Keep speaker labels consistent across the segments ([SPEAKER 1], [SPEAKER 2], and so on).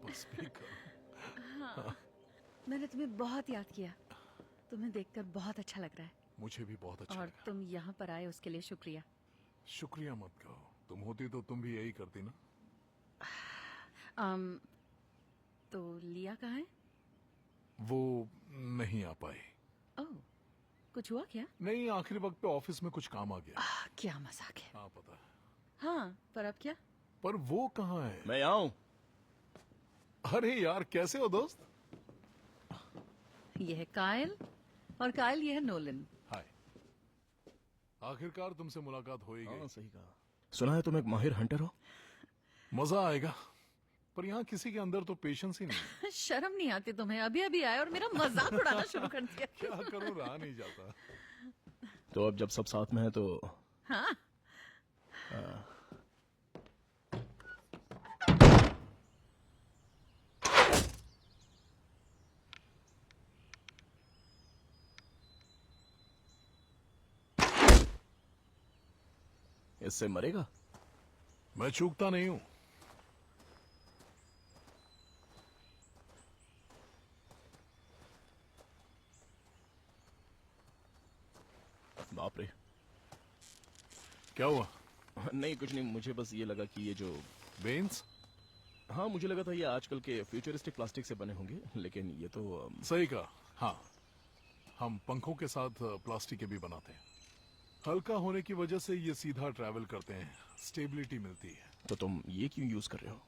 [SPEAKER 1] बस भी करो।
[SPEAKER 2] हाँ, मैंने तुम्हें बहुत याद किया। तुम्हें देखकर बहुत अच्छा लग रहा है।
[SPEAKER 1] मुझे भी बहुत अच्छा
[SPEAKER 2] और
[SPEAKER 1] लगा।
[SPEAKER 2] तुम यहाँ पर आए उसके लिए शुक्रिया।
[SPEAKER 1] शुक्रिया मत कहो, तुम होती तो तुम भी यही करती ना।
[SPEAKER 2] तो लिया कहाँ है?
[SPEAKER 1] वो नहीं आ पाई।
[SPEAKER 2] ओह, कुछ हुआ क्या?
[SPEAKER 1] नहीं, आखिरी वक्त पे ऑफिस में कुछ काम आ गया।
[SPEAKER 2] क्या मजाक है।
[SPEAKER 1] हाँ पता है,
[SPEAKER 2] हाँ, पर अब क्या?
[SPEAKER 1] पर वो कहाँ है?
[SPEAKER 3] मैं आऊं?
[SPEAKER 1] अरे यार, कैसे हो दोस्त?
[SPEAKER 2] ये है कायल और कायल ये है नोलन।
[SPEAKER 1] हाय, आखिरकार तुमसे मुलाकात हो ही
[SPEAKER 3] हाँ
[SPEAKER 1] गई।
[SPEAKER 3] सही कहा। सुना है तुम एक माहिर हंटर हो।
[SPEAKER 1] मजा आएगा, पर यहाँ किसी के अंदर तो पेशेंस ही नहीं।
[SPEAKER 2] शर्म नहीं आती तुम्हें? अभी अभी आए और मेरा मजाक उड़ाना शुरू कर दिया।
[SPEAKER 1] क्या करूँ, रहा नहीं जाता।
[SPEAKER 3] तो अब जब सब साथ में है तो
[SPEAKER 2] हाँ,
[SPEAKER 3] इससे मरेगा।
[SPEAKER 1] मैं चूकता नहीं हूँ।
[SPEAKER 3] बाप रे।
[SPEAKER 1] क्या हुआ?
[SPEAKER 3] नहीं कुछ नहीं, मुझे बस ये लगा कि ये जो
[SPEAKER 1] वेन्स?
[SPEAKER 3] हाँ मुझे लगा था ये आजकल के फ्यूचरिस्टिक प्लास्टिक से बने होंगे, लेकिन ये तो
[SPEAKER 1] सही कहा। हाँ, हम पंखों के साथ प्लास्टिक के भी बनाते हैं। हल्का होने की वजह से ये सीधा ट्रैवल करते हैं, स्टेबिलिटी मिलती है।
[SPEAKER 3] तो तुम ये क्यों यूज कर रहे हो?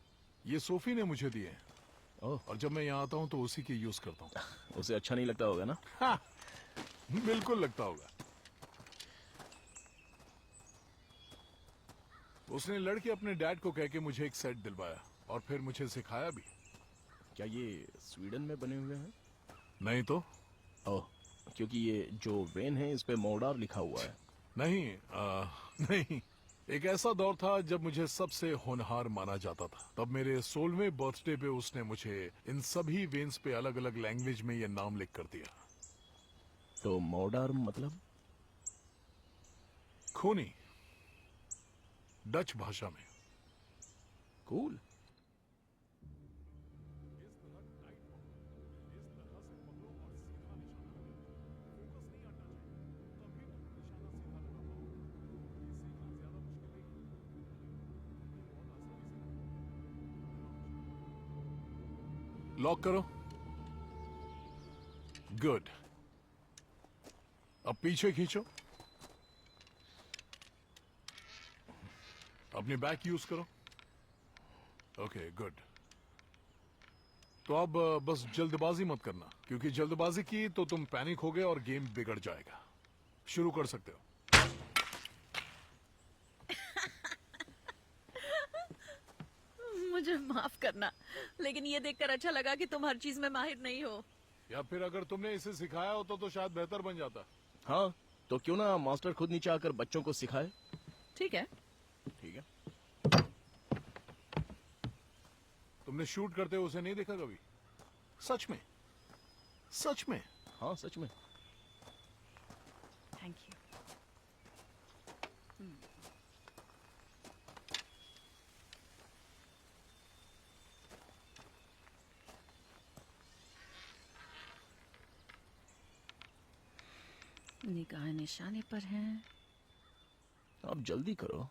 [SPEAKER 1] ये सोफी ने मुझे दिए हैं,
[SPEAKER 3] ओह,
[SPEAKER 1] और जब मैं यहाँ आता हूँ तो उसी के यूज करता हूँ।
[SPEAKER 3] उसे अच्छा नहीं लगता होगा ना?
[SPEAKER 1] हाँ, बिल्कुल लगता होगा। उसने लड़के अपने डैड को कह के मुझे एक सेट दिलवाया और फिर मुझे सिखाया भी।
[SPEAKER 3] क्या ये स्वीडन में बने हुए हैं?
[SPEAKER 1] नहीं तो?
[SPEAKER 3] ओह, क्योंकि ये जो वेन है इस पे मोडार लिखा हुआ है।
[SPEAKER 1] नहीं, नहीं। एक ऐसा दौर था जब मुझे सबसे होनहार माना जाता था। तब मेरे 16वें बर्थडे पे उसने मुझे इन सभी वेन्स पे अलग अलग लैंग्वेज में ये नाम लिख कर दिया।
[SPEAKER 3] तो मोडार मतलब?
[SPEAKER 1] खूनी, डच भाषा में।
[SPEAKER 3] कूल।
[SPEAKER 1] लॉक करो। गुड। अब पीछे खींचो। अपनी बैक यूज करो। Okay, good. तो अब बस जल्दबाजी मत करना, क्योंकि जल्दबाजी की तो तुम पैनिक होगे और गेम बिगड़ जाएगा। शुरू कर सकते हो।
[SPEAKER 2] मुझे माफ करना, लेकिन ये देखकर अच्छा लगा कि तुम हर चीज में माहिर नहीं हो।
[SPEAKER 1] या फिर अगर तुमने इसे सिखाया होता तो शायद बेहतर बन जाता।
[SPEAKER 3] हाँ, तो क्यों ना मास्टर खुद नीचे आकर बच्चों को सिखाए।
[SPEAKER 2] ठीक है।
[SPEAKER 3] ठीक है।
[SPEAKER 1] तुमने शूट करते हुए उसे नहीं देखा कभी? सच में? सच में?
[SPEAKER 3] हाँ सच में।
[SPEAKER 2] Thank you. निगाह निशाने पर हैं।
[SPEAKER 3] अब जल्दी करो।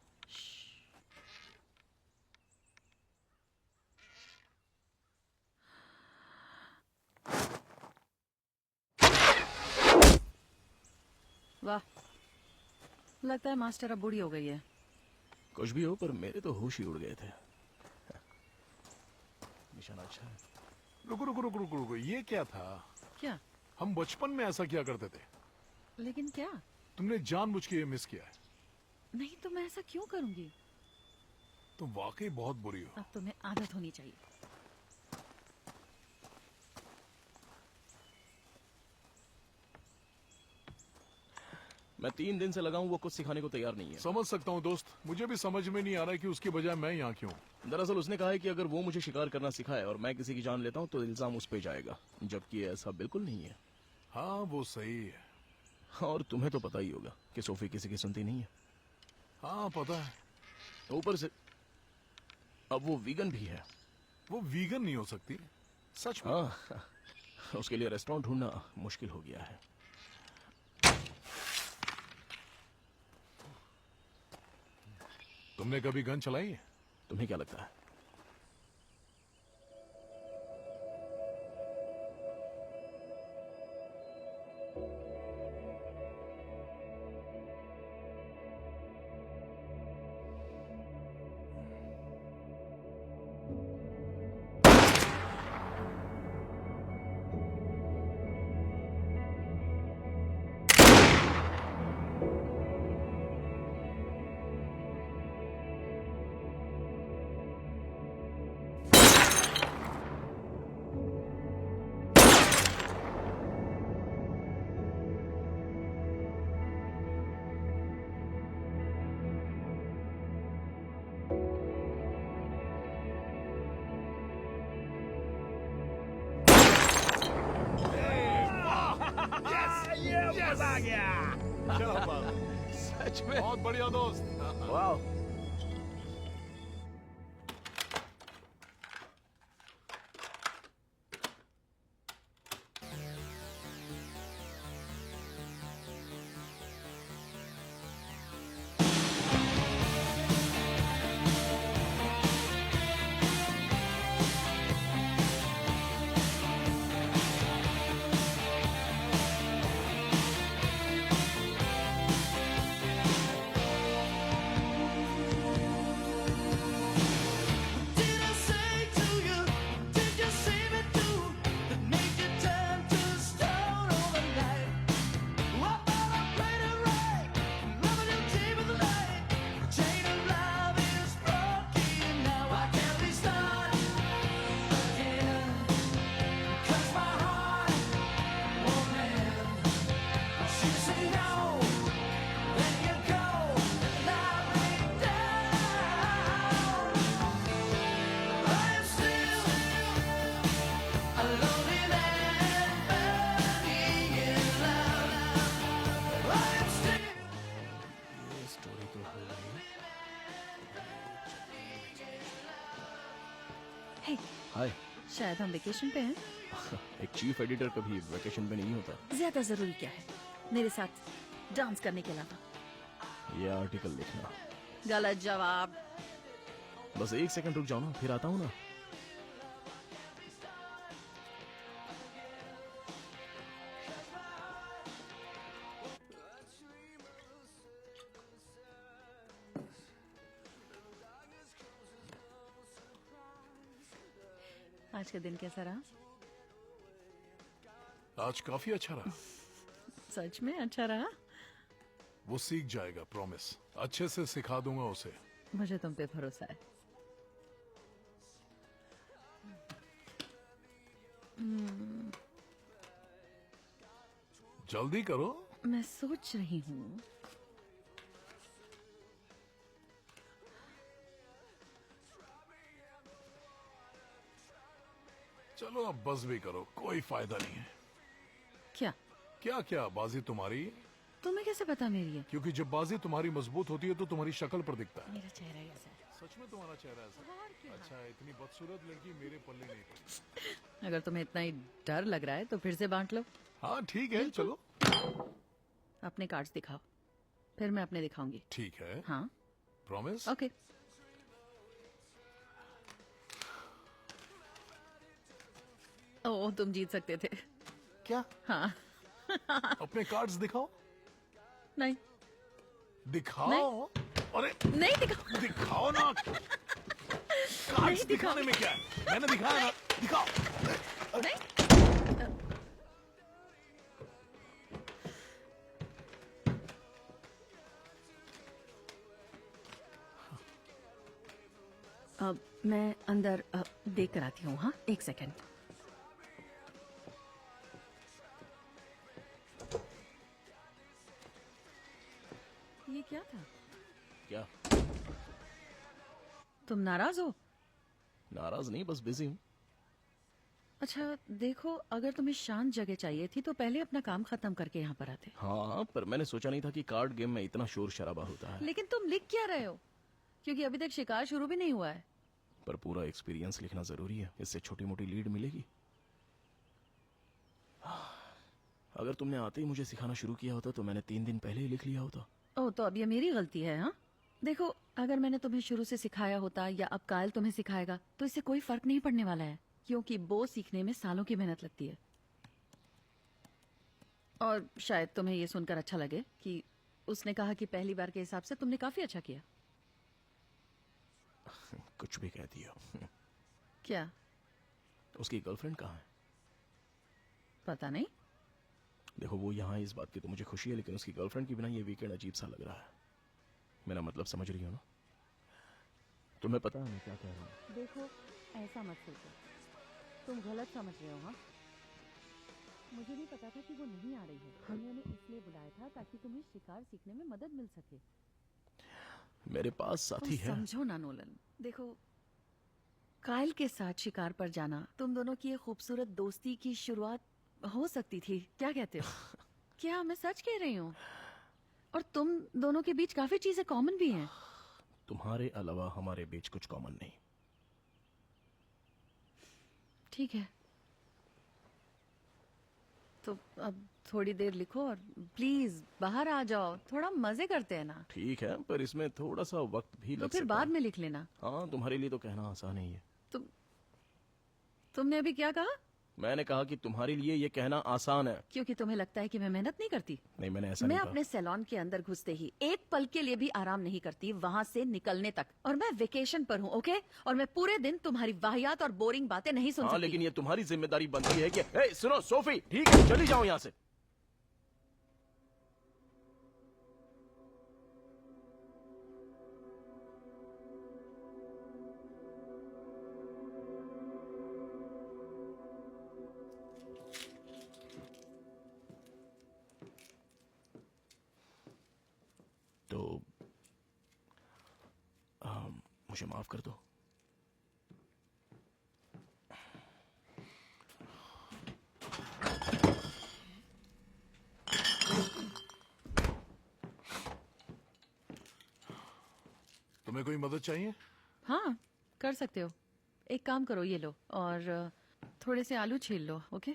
[SPEAKER 2] लगता है मास्टर अब बूढ़ी हो गई है।
[SPEAKER 3] कुछ भी हो, पर मेरे तो होश ही उड़ गए थे। निशाना अच्छा है।
[SPEAKER 1] रुको रुको रुको रुको रुको, ये क्या था?
[SPEAKER 2] क्या?
[SPEAKER 1] हम बचपन में ऐसा किया करते थे।
[SPEAKER 2] लेकिन क्या?
[SPEAKER 1] तुमने जानबूझ के ये मिस किया है।
[SPEAKER 2] नहीं तो मैं ऐसा क्यों करूंगी?
[SPEAKER 1] तुम वाकई बहुत बुरी हो।
[SPEAKER 2] अब तुम्हें आदत होनी चाहिए।
[SPEAKER 3] मैं 3 दिन से लगा हूं, वो कुछ सिखाने को तैयार नहीं है।
[SPEAKER 1] समझ सकता हूँ दोस्त, मुझे भी समझ में नहीं आ रहा है कि उसके बजाय मैं यहाँ क्यों।
[SPEAKER 3] दरअसल उसने कहा है कि अगर वो मुझे शिकार करना सिखाए और मैं किसी की जान लेता हूँ तो इल्जाम उस पे जाएगा, जबकि ऐसा बिल्कुल नहीं है।
[SPEAKER 1] हाँ वो सही है।
[SPEAKER 3] और तुम्हें तो पता ही होगा कि सोफी किसी की सुनती नहीं है।
[SPEAKER 1] हाँ पता है।
[SPEAKER 3] ऊपर से अब वो वीगन भी है।
[SPEAKER 1] वो वीगन नहीं हो सकती, सच में।
[SPEAKER 3] हाँ, उसके लिए रेस्टोरेंट ढूंढना मुश्किल हो गया है।
[SPEAKER 1] तुमने कभी गन चलाई है?
[SPEAKER 3] तुम्हें क्या लगता है?
[SPEAKER 1] क्या बात है?
[SPEAKER 3] सच में
[SPEAKER 1] बहुत बढ़िया दोस्त।
[SPEAKER 3] वाह।
[SPEAKER 4] Did I say to you? Did you see me do? That made you turn to stone overnight. I thought I played it right. Loving you came with the light. The chain of love is broken now. I can't be started again. 'Cause my heart won't mend. She said no, then you go and I break down. I am still a lonely man burning in love. I am still.
[SPEAKER 3] ये story तो हो गई।
[SPEAKER 2] हे,
[SPEAKER 3] हाय।
[SPEAKER 2] शायद हम vacation पे हैं।
[SPEAKER 3] एक chief editor कभी वेकेशन में नहीं होता।
[SPEAKER 2] ज्यादा जरूरी क्या है मेरे साथ डांस करने के अलावा?
[SPEAKER 3] ये आर्टिकल लिखना।
[SPEAKER 2] गलत जवाब।
[SPEAKER 3] बस 1 सेकंड रुक जाओ ना, फिर आता हूँ ना।
[SPEAKER 2] आज का दिन कैसा रहा?
[SPEAKER 1] आज काफी अच्छा रहा।
[SPEAKER 2] सच में अच्छा रहा?
[SPEAKER 1] वो सीख जाएगा, प्रॉमिस। अच्छे से सिखा दूंगा उसे।
[SPEAKER 2] मुझे तुम पे भरोसा है।
[SPEAKER 1] जल्दी करो।
[SPEAKER 2] मैं सोच रही हूँ।
[SPEAKER 1] चलो अब बस भी करो, कोई फायदा नहीं है।
[SPEAKER 2] क्या?
[SPEAKER 1] क्या क्या, बाजी तुम्हारी।
[SPEAKER 2] तुम्हें कैसे पता मेरी है?
[SPEAKER 1] क्योंकि जब बाजी तुम्हारी मजबूत होती है तो तुम्हारी शक्ल पर दिखता है।
[SPEAKER 2] मेरा चेहरा ही ऐसा है।
[SPEAKER 1] सच में तुम्हारा चेहरा ऐसा? अच्छा, इतनी बदसूरत लड़की मेरे पल्ले नहीं पड़ी।
[SPEAKER 2] अगर तुम्हें इतना ही डर लग रहा है तो फिर से बांट लो।
[SPEAKER 1] हाँ ठीक है, चलो।
[SPEAKER 2] अपने कार्ड्स दिखाओ, फिर मैं अपने दिखाऊंगी।
[SPEAKER 1] ठीक है,
[SPEAKER 2] हाँ
[SPEAKER 1] प्रॉमिस।
[SPEAKER 2] ओके। ओह, तुम जीत सकते थे।
[SPEAKER 1] क्या?
[SPEAKER 2] हाँ।
[SPEAKER 1] अपने कार्ड्स दिखाओ।
[SPEAKER 2] नहीं,
[SPEAKER 1] दिखाओ। अरे
[SPEAKER 2] नहीं दिखा।
[SPEAKER 1] दिखाओ ना। कार्ड्स दिखाने में क्या है? मैंने दिखाया ना, दिखाओ।
[SPEAKER 2] नहीं। अब मैं अंदर देख कर आती हूँ। हाँ, एक सेकंड। ये क्या था?
[SPEAKER 3] क्या?
[SPEAKER 2] तुम नाराज हो?
[SPEAKER 3] नाराज नहीं, बस बिजी हूँ।
[SPEAKER 2] अच्छा देखो, अगर तुम्हें शांत जगह चाहिए थी तो पहले अपना काम खत्म करके यहाँ पर आते।
[SPEAKER 3] हाँ, पर मैंने सोचा नहीं था कि कार्ड गेम में इतना शोर शराबा होता है।
[SPEAKER 2] लेकिन तुम लिख क्या रहे हो? क्योंकि अभी तक शिकार शुरू भी नहीं हुआ है।
[SPEAKER 3] पर पूरा एक्सपीरियंस लिखना जरूरी है, इससे छोटी मोटी लीड मिलेगी। अगर तुमने आते ही मुझे सिखाना शुरू किया होता तो मैंने 3 दिन पहले ही लिख लिया होता।
[SPEAKER 2] ओह, तो अब ये मेरी गलती है? हाँ देखो, अगर मैंने तुम्हें शुरू से सिखाया होता या अब कायल तुम्हें सिखाएगा तो इससे कोई फर्क नहीं पड़ने वाला है, क्योंकि बो सीखने में सालों की मेहनत लगती है। और शायद तुम्हें ये सुनकर अच्छा लगे कि उसने कहा कि पहली बार के हिसाब से तुमने काफी अच्छा किया।
[SPEAKER 3] कुछ भी कह दिया।
[SPEAKER 2] क्या?
[SPEAKER 3] उसकी गर्लफ्रेंड कहाँ है?
[SPEAKER 2] पता नहीं।
[SPEAKER 3] देखो, वो यहाँ है इस बात की तो मुझे खुशी है, लेकिन उसकी गर्लफ्रेंड के बिना ये वीकेंड अजीब सा लग रहा है। मेरा मतलब समझ रही हो ना? तुम्हें पता है मैं क्या कह रहा हूँ?
[SPEAKER 2] देखो, ऐसा मत सोचो, तुम गलत समझ रहे हो। हाँ, मुझे भी पता था कि वो नहीं आ रही है। हमने उन्हें इसलिए बुलाया था ताकि तुम्हें शिकार सीखने में मदद मिल सके।
[SPEAKER 3] मेरे पास साथी
[SPEAKER 2] तुम
[SPEAKER 3] है।
[SPEAKER 2] समझो ना नोलन, देखो, कायल के साथ शिकार पर जाना तुम दोनों की एक खूबसूरत दोस्ती की शुरुआत हो सकती थी। क्या कहते हो? क्या मैं सच कह रही हूँ? और तुम दोनों के बीच काफी चीजें कॉमन भी हैं।
[SPEAKER 3] तुम्हारे अलावा हमारे बीच कुछ कॉमन नहीं।
[SPEAKER 2] ठीक है, तो अब थोड़ी देर लिखो और प्लीज बाहर आ जाओ, थोड़ा मजे करते हैं ना।
[SPEAKER 3] ठीक है, पर इसमें थोड़ा सा वक्त भी
[SPEAKER 2] तो
[SPEAKER 3] लग
[SPEAKER 2] फिर
[SPEAKER 3] सकता
[SPEAKER 2] बाद
[SPEAKER 3] है।
[SPEAKER 2] में लिख लेना।
[SPEAKER 3] हाँ, तुम्हारे लिए तो कहना आसान ही है।
[SPEAKER 2] तुमने अभी क्या कहा?
[SPEAKER 3] मैंने कहा कि तुम्हारे लिए ये कहना आसान है।
[SPEAKER 2] क्योंकि तुम्हें लगता है कि मैं मेहनत नहीं करती।
[SPEAKER 3] नहीं, मैंने ऐसा
[SPEAKER 2] मैं
[SPEAKER 3] नहीं कहा।
[SPEAKER 2] अपने सैलून के अंदर घुसते ही एक पल के लिए भी आराम नहीं करती, वहाँ से निकलने तक। और मैं वेकेशन पर हूँ, ओके? और मैं पूरे दिन तुम्हारी वाहियात और बोरिंग बातें नहीं सुन
[SPEAKER 3] हाँ,
[SPEAKER 2] सकती।
[SPEAKER 3] लेकिन ये तुम्हारी जिम्मेदारी बनती है कि ए, सुनो सोफी, ठीक है, चली जाओ यहाँ से। तो मुझे माफ कर दो।
[SPEAKER 1] तुम्हें कोई मदद चाहिए?
[SPEAKER 2] हाँ, कर सकते हो। एक काम करो, ये लो और थोड़े से आलू छील लो, ओके?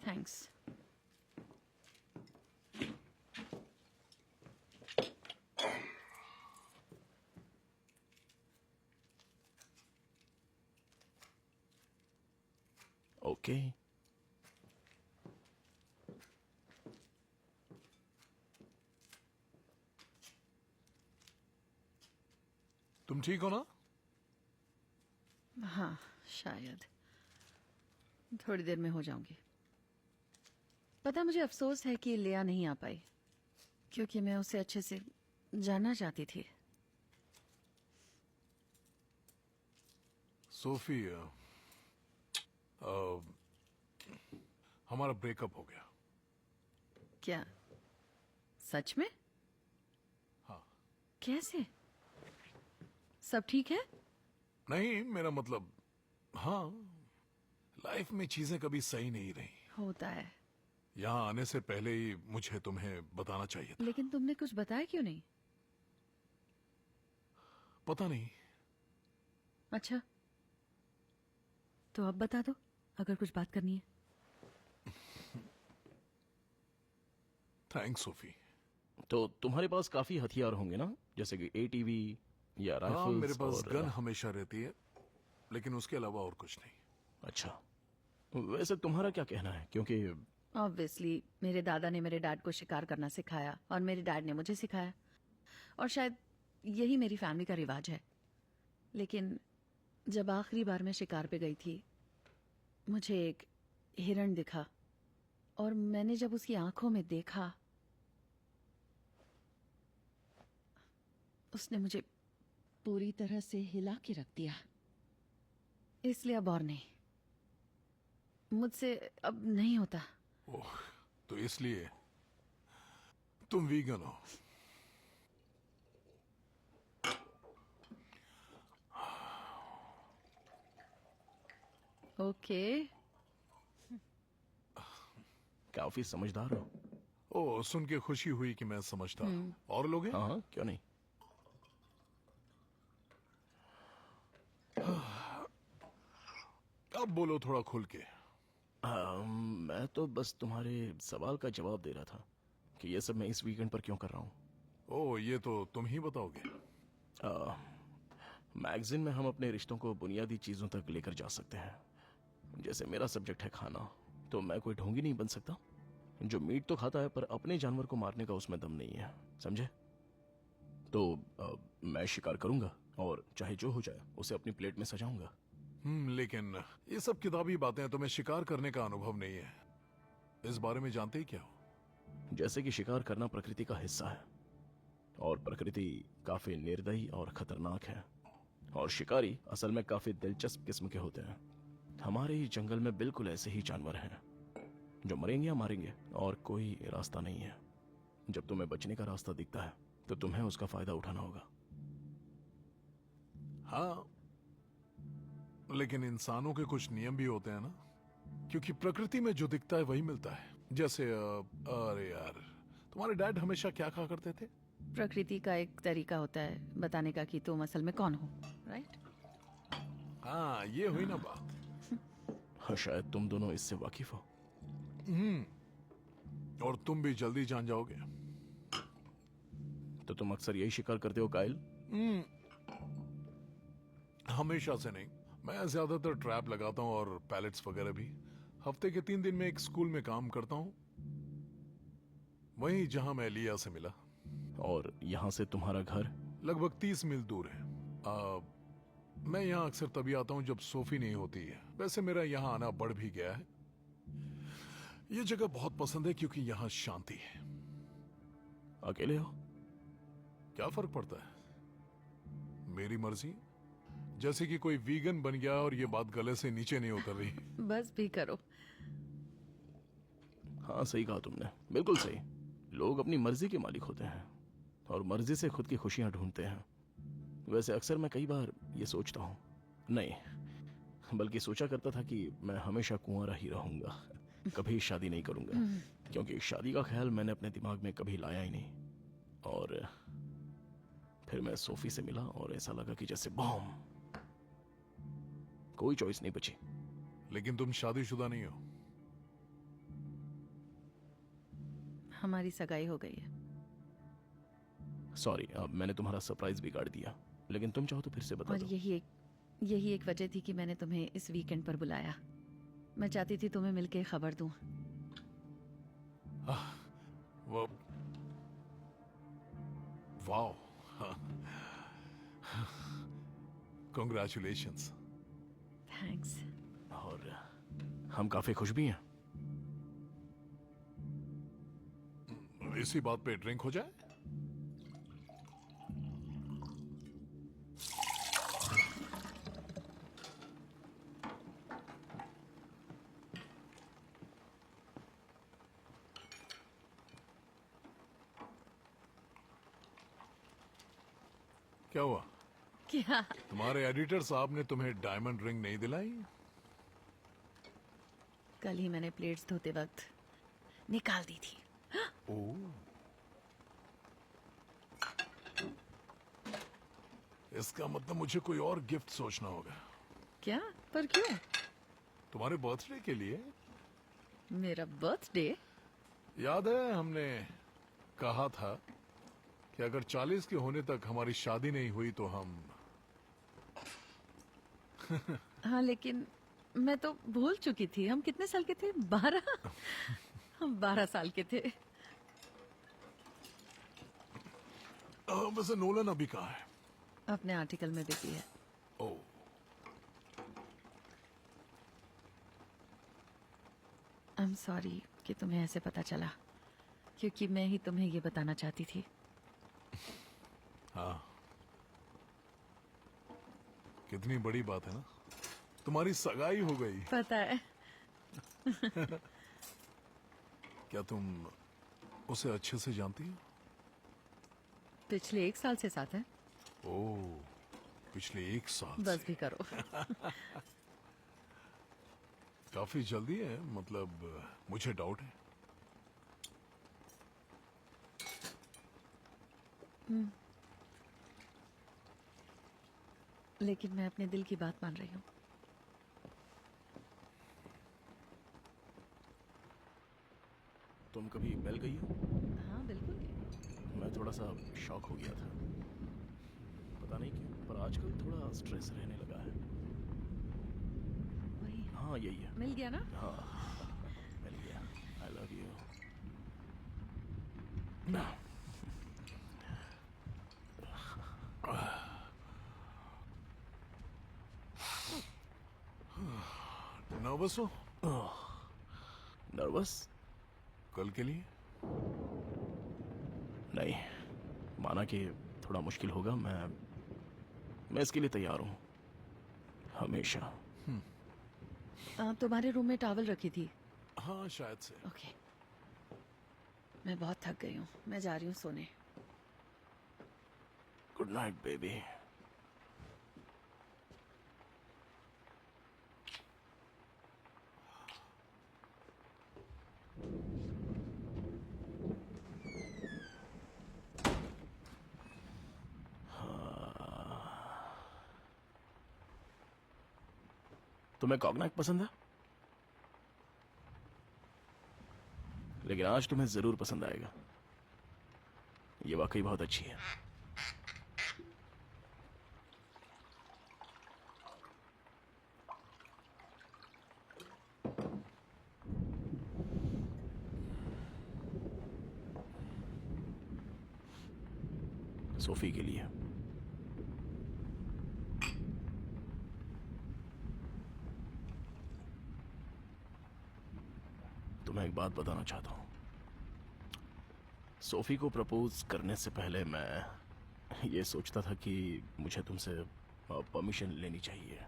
[SPEAKER 2] थैंक्स।
[SPEAKER 3] ओके।
[SPEAKER 1] तुम ठीक हो ना?
[SPEAKER 2] हाँ, शायद थोड़ी देर में हो जाऊंगी। पता, मुझे अफसोस है कि लिया नहीं आ पाई, क्योंकि मैं उसे अच्छे से जानना चाहती थी।
[SPEAKER 1] सोफी, हमारा ब्रेकअप हो गया।
[SPEAKER 2] क्या सच में?
[SPEAKER 1] हाँ।
[SPEAKER 2] कैसे? सब ठीक है?
[SPEAKER 1] नहीं, मेरा मतलब, हाँ, लाइफ में चीजें कभी सही नहीं रही।
[SPEAKER 2] होता है।
[SPEAKER 1] यहाँ आने से पहले ही मुझे तुम्हें बताना चाहिए था।
[SPEAKER 2] लेकिन तुमने कुछ बताया क्यों नहीं?
[SPEAKER 1] पता नहीं।
[SPEAKER 2] अच्छा, तो अब बता दो अगर कुछ बात करनी है।
[SPEAKER 1] Thanks Sophie.
[SPEAKER 3] तो तुम्हारे पास काफी हथियार होंगे ना, जैसे कि एटीवी या
[SPEAKER 1] हाँ,
[SPEAKER 3] राइफल्स?
[SPEAKER 1] मेरे पास
[SPEAKER 3] और
[SPEAKER 1] गन हमेशा रहती है, लेकिन उसके अलावा और कुछ नहीं।
[SPEAKER 3] अच्छा, वैसे तुम्हारा क्या कहना है? क्योंकि
[SPEAKER 2] ऑब्वियसली मेरे दादा ने मेरे डैड को शिकार करना सिखाया और मेरे डैड ने मुझे सिखाया। और शायद यही मेरी फैमिली का रिवाज है। लेकिन जब आखिरी बार मैं शिकार पे गई थी, मुझे एक हिरण दिखा और मैंने जब उसकी आंखों में देखा, उसने मुझे पूरी तरह से हिला के रख दिया। इसलिए अब और नहीं, मुझसे अब नहीं होता।
[SPEAKER 1] ओह, तो इसलिए तुम वीगन हो।
[SPEAKER 2] ओके।
[SPEAKER 3] काफी समझदार हो।
[SPEAKER 1] ओह, सुन के खुशी हुई कि मैं समझता। और लोग हैं?
[SPEAKER 3] हाँ हाँ, क्यों नहीं।
[SPEAKER 1] अब बोलो थोड़ा खुल के।
[SPEAKER 3] मैं तो बस तुम्हारे सवाल का जवाब दे रहा था कि ये सब मैं इस वीकेंड पर क्यों कर रहा हूँ।
[SPEAKER 1] ओह, ये तो तुम ही बताओगे।
[SPEAKER 3] मैगजीन में हम अपने रिश्तों को बुनियादी चीजों तक लेकर जा सकते हैं। जैसे मेरा सब्जेक्ट है खाना, तो मैं कोई ढोंगी नहीं बन सकता जो मीट तो खाता है पर अपने जानवर को मारने का उसमें दम नहीं है, समझे। तो मैं शिकार करूंगा और चाहे जो हो जाए उसे अपनी प्लेट में सजाऊंगा।
[SPEAKER 1] लेकिन ये सब किताबी बातें हैं, तुम्हें शिकार करने का अनुभव नहीं है। इस बारे में जानते ही क्या हो?
[SPEAKER 3] जैसे कि शिकार करना प्रकृति का हिस्सा है और प्रकृति काफी निर्दयी और खतरनाक है, और शिकारी असल में काफी दिलचस्प किस्म के होते हैं। हमारे ही जंगल में बिल्कुल ऐसे ही जानवर हैं जो मरेंगे या मारेंगे और कोई रास्ता नहीं है। जब तुम्हें बचने का रास्ता दिखता है तो तुम्हें उसका फायदा उठाना होगा।
[SPEAKER 1] हाँ, लेकिन इंसानों के कुछ नियम भी होते हैं ना, क्योंकि प्रकृति में जो दिखता है वही मिलता है। जैसे अरे यार, तुम्हारे डैड हमेशा क्या कहा करते थे?
[SPEAKER 2] प्रकृति का एक तरीका होता है बताने का कि तुम असल में कौन हो, राइट?
[SPEAKER 1] हाँ, ये हुई ना बात।
[SPEAKER 3] हाँ, शायद तुम दोनों इससे वाकिफ हो।
[SPEAKER 1] और तुम भी जल्दी जान जाओगे।
[SPEAKER 3] तो तुम अक्सर यही शिकार करते हो काइल?
[SPEAKER 1] हमेशा से नहीं, मैं ज्यादातर ट्रैप लगाता हूँ और पैलेट्स वगैरह भी। हफ्ते के 3 दिन में एक स्कूल में काम करता हूँ, वहीं जहां मैं लिया से मिला।
[SPEAKER 3] और यहाँ से तुम्हारा घर?
[SPEAKER 1] लगभग 30 मील दूर है। मैं यहाँ अक्सर तभी आता हूँ जब सोफी नहीं होती है। वैसे मेरा यहाँ आना बढ़ भी गया है। ये जगह बहुत पसंद है क्योंकि यहाँ शांति है।
[SPEAKER 3] अकेले हो?
[SPEAKER 1] क्या फर्क पड़ता है, मेरी मर्जी। जैसे कि कोई वीगन बन गया और ये बात गले से नीचे नहीं उतर रही।
[SPEAKER 2] बस भी करो।
[SPEAKER 3] हाँ, सही कहा तुमने, बिल्कुल सही। लोग अपनी मर्जी के मालिक होते हैं और मर्जी से खुद की खुशियां ढूंढते हैं। वैसे अक्सर मैं कई बार ये सोचता हूँ, नहीं बल्कि सोचा करता था कि मैं हमेशा कुंवारा ही रहूंगा, कभी शादी नहीं करूंगा, क्योंकि शादी का ख्याल मैंने अपने दिमाग में कभी लाया ही नहीं। और फिर मैं सोफी से मिला और ऐसा लगा कि जैसे बॉम, कोई चॉइस नहीं बची।
[SPEAKER 1] लेकिन तुम शादीशुदा नहीं हो।
[SPEAKER 2] हमारी सगाई हो गई है।
[SPEAKER 3] सॉरी, अब मैंने तुम्हारा सरप्राइज बिगाड़ दिया, लेकिन तुम चाहो तो फिर से बता
[SPEAKER 2] और
[SPEAKER 3] दो।
[SPEAKER 2] यही एक वजह थी कि मैंने तुम्हें इस वीकेंड पर बुलाया। मैं चाहती थी तुम्हें मिलके खबर दूं।
[SPEAKER 1] वो वाओ, कंग्रेचुलेशंस।
[SPEAKER 2] थैंक्स।
[SPEAKER 3] और हम काफी खुश भी हैं।
[SPEAKER 1] इसी बात पे ड्रिंक हो जाए। क्या हुआ?
[SPEAKER 2] क्या?
[SPEAKER 1] तुम्हारे एडिटर साहब ने तुम्हें डायमंड रिंग नहीं दिलाई?
[SPEAKER 2] कल ही मैंने प्लेट्स धोते वक्त निकाल दी थी।
[SPEAKER 1] ओह, इसका मतलब मुझे कोई और गिफ्ट सोचना होगा।
[SPEAKER 2] क्या? पर क्यों?
[SPEAKER 1] तुम्हारे बर्थडे के लिए।
[SPEAKER 2] मेरा बर्थडे?
[SPEAKER 1] याद है हमने कहा था कि अगर 40 के होने तक हमारी शादी नहीं हुई तो हम।
[SPEAKER 2] हाँ, लेकिन मैं तो भूल चुकी थी। हम कितने साल के थे? 12? हम 12 साल के थे।
[SPEAKER 1] वैसे नोलन अभी कहाँ है?
[SPEAKER 2] अपने आर्टिकल में बिजी है।
[SPEAKER 1] ओह,
[SPEAKER 2] आई एम सॉरी कि तुम्हें ऐसे पता चला, क्योंकि मैं ही तुम्हें ये बताना चाहती थी।
[SPEAKER 1] हाँ, कितनी बड़ी बात है ना, तुम्हारी सगाई हो गई।
[SPEAKER 2] पता है।
[SPEAKER 1] क्या तुम उसे अच्छे से जानती हो?
[SPEAKER 2] पिछले 1 साल से साथ है।
[SPEAKER 1] ओह, पिछले 1 साल
[SPEAKER 2] बस
[SPEAKER 1] से।
[SPEAKER 2] भी करो।
[SPEAKER 1] काफी जल्दी है, मतलब मुझे डाउट है।
[SPEAKER 2] लेकिन मैं अपने दिल की बात मान रही हूँ।
[SPEAKER 3] तुम कभी बेल गई हो?
[SPEAKER 2] हाँ बिल्कुल।
[SPEAKER 3] मैं थोड़ा सा शॉक हो गया था, पता नहीं क्यों, पर आजकल थोड़ा स्ट्रेस रहने लगा है।
[SPEAKER 2] वही
[SPEAKER 3] हाँ यही है।
[SPEAKER 2] मिल गया ना।
[SPEAKER 3] हाँ मिल गया। आई लव यू।
[SPEAKER 1] नर्वस हो
[SPEAKER 3] नर्वस?
[SPEAKER 1] कल के लिए?
[SPEAKER 3] नहीं, माना कि थोड़ा मुश्किल होगा, मैं इसके लिए तैयार हूँ, हमेशा।
[SPEAKER 2] तुम्हारे रूम में टॉवल रखी थी।
[SPEAKER 1] हाँ शायद से।
[SPEAKER 2] ओके। मैं बहुत थक गई हूँ, मैं जा रही हूँ सोने।
[SPEAKER 3] Good night baby. तुम्हें कॉग्नैक पसंद है? लेकिन आज तुम्हें जरूर पसंद आएगा, ये वाकई बहुत अच्छी है। सोफी के लिए। तुम्हें एक बात बताना चाहता हूं। सोफी को प्रपोज करने से पहले मैं ये सोचता था कि मुझे तुमसे परमिशन लेनी चाहिए।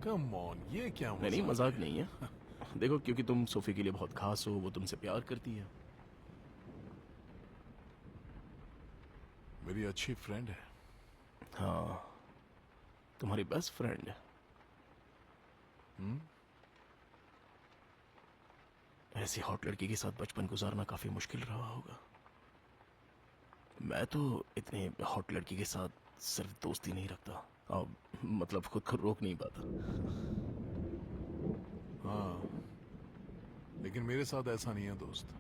[SPEAKER 1] कम ऑन, ये क्या
[SPEAKER 3] नहीं
[SPEAKER 1] मजाक
[SPEAKER 3] मजाक
[SPEAKER 1] है?
[SPEAKER 3] नहीं है। देखो, क्योंकि तुम सोफी के लिए बहुत खास हो, वो तुमसे प्यार करती है।
[SPEAKER 1] मेरी अच्छी फ्रेंड है।
[SPEAKER 3] हाँ, तुम्हारी बेस्ट फ्रेंड। ऐसी हॉट लड़की के साथ बचपन गुजारना काफी मुश्किल रहा होगा। मैं तो इतने हॉट लड़की के साथ सिर्फ दोस्ती नहीं रखता, अब मतलब खुद को रोक नहीं पाता।
[SPEAKER 1] हाँ, लेकिन मेरे साथ ऐसा नहीं है दोस्त।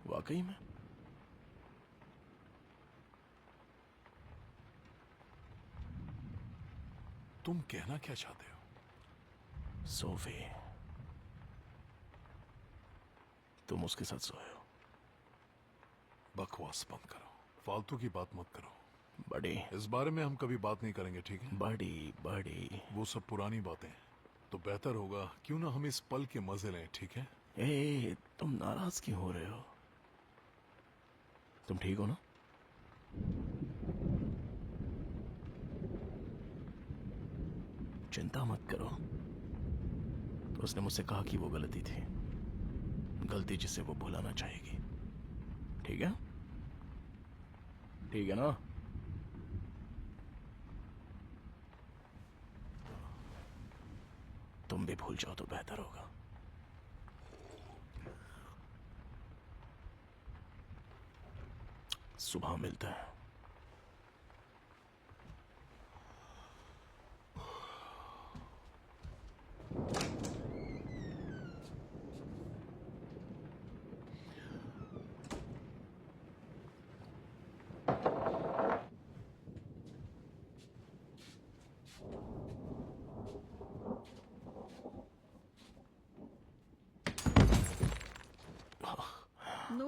[SPEAKER 3] वाकई में?
[SPEAKER 1] तुम कहना क्या चाहते हो?
[SPEAKER 3] सोफी, तुम उसके साथ सोए हो?
[SPEAKER 1] बकवास बंद करो, फालतू की बात मत करो।
[SPEAKER 3] बड़ी
[SPEAKER 1] इस बारे में हम कभी बात नहीं करेंगे, ठीक है?
[SPEAKER 3] बड़ी बड़ी।
[SPEAKER 1] वो सब पुरानी बातें हैं। तो बेहतर होगा क्यों ना हम इस पल के मजे लें, ठीक है?
[SPEAKER 3] ए, तुम नाराज क्यों हो रहे हो? तुम ठीक हो ना? चिंता मत करो। तो उसने मुझसे कहा कि वो गलती थी, गलती जिसे वो भुलाना चाहेगी। ठीक है? ठीक है ना? तुम भी भूल जाओ तो बेहतर होगा। सुबह मिलते हैं।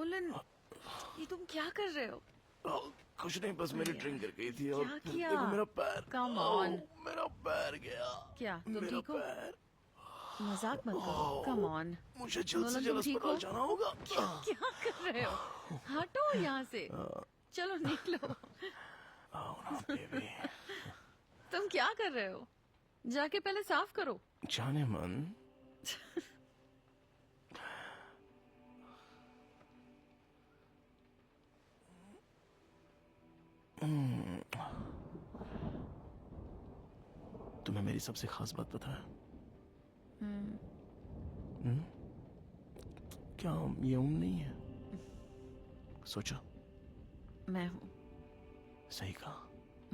[SPEAKER 2] नोलन, ये तुम क्या कर रहे हो?
[SPEAKER 3] कुछ नहीं, बस मेरी ड्रिंक गिर गई थी और
[SPEAKER 2] क्या किया?
[SPEAKER 3] देखो मेरा पैर।
[SPEAKER 2] Come
[SPEAKER 3] oh,
[SPEAKER 2] on.
[SPEAKER 3] मेरा पैर गया।
[SPEAKER 2] क्या तुम
[SPEAKER 3] मेरा
[SPEAKER 2] ठीक हो?
[SPEAKER 3] पैर।
[SPEAKER 2] मजाक मत करो। Come on.
[SPEAKER 3] मुझे जल्द से
[SPEAKER 2] नोलन,
[SPEAKER 3] जल्द
[SPEAKER 2] तुम ठीक
[SPEAKER 3] अस्पताल
[SPEAKER 2] हो?
[SPEAKER 3] जाना होगा।
[SPEAKER 2] क्या कर रहे हो? हटो यहाँ से। चलो निकलो।
[SPEAKER 3] Oh, no, baby.
[SPEAKER 2] तुम क्या कर रहे हो? जाके पहले साफ करो।
[SPEAKER 3] जाने मन। तुम्हें मेरी सबसे खास बात पता है? क्या ये नहीं है? सोचो।
[SPEAKER 2] मैं हूँ,
[SPEAKER 3] सही कहा।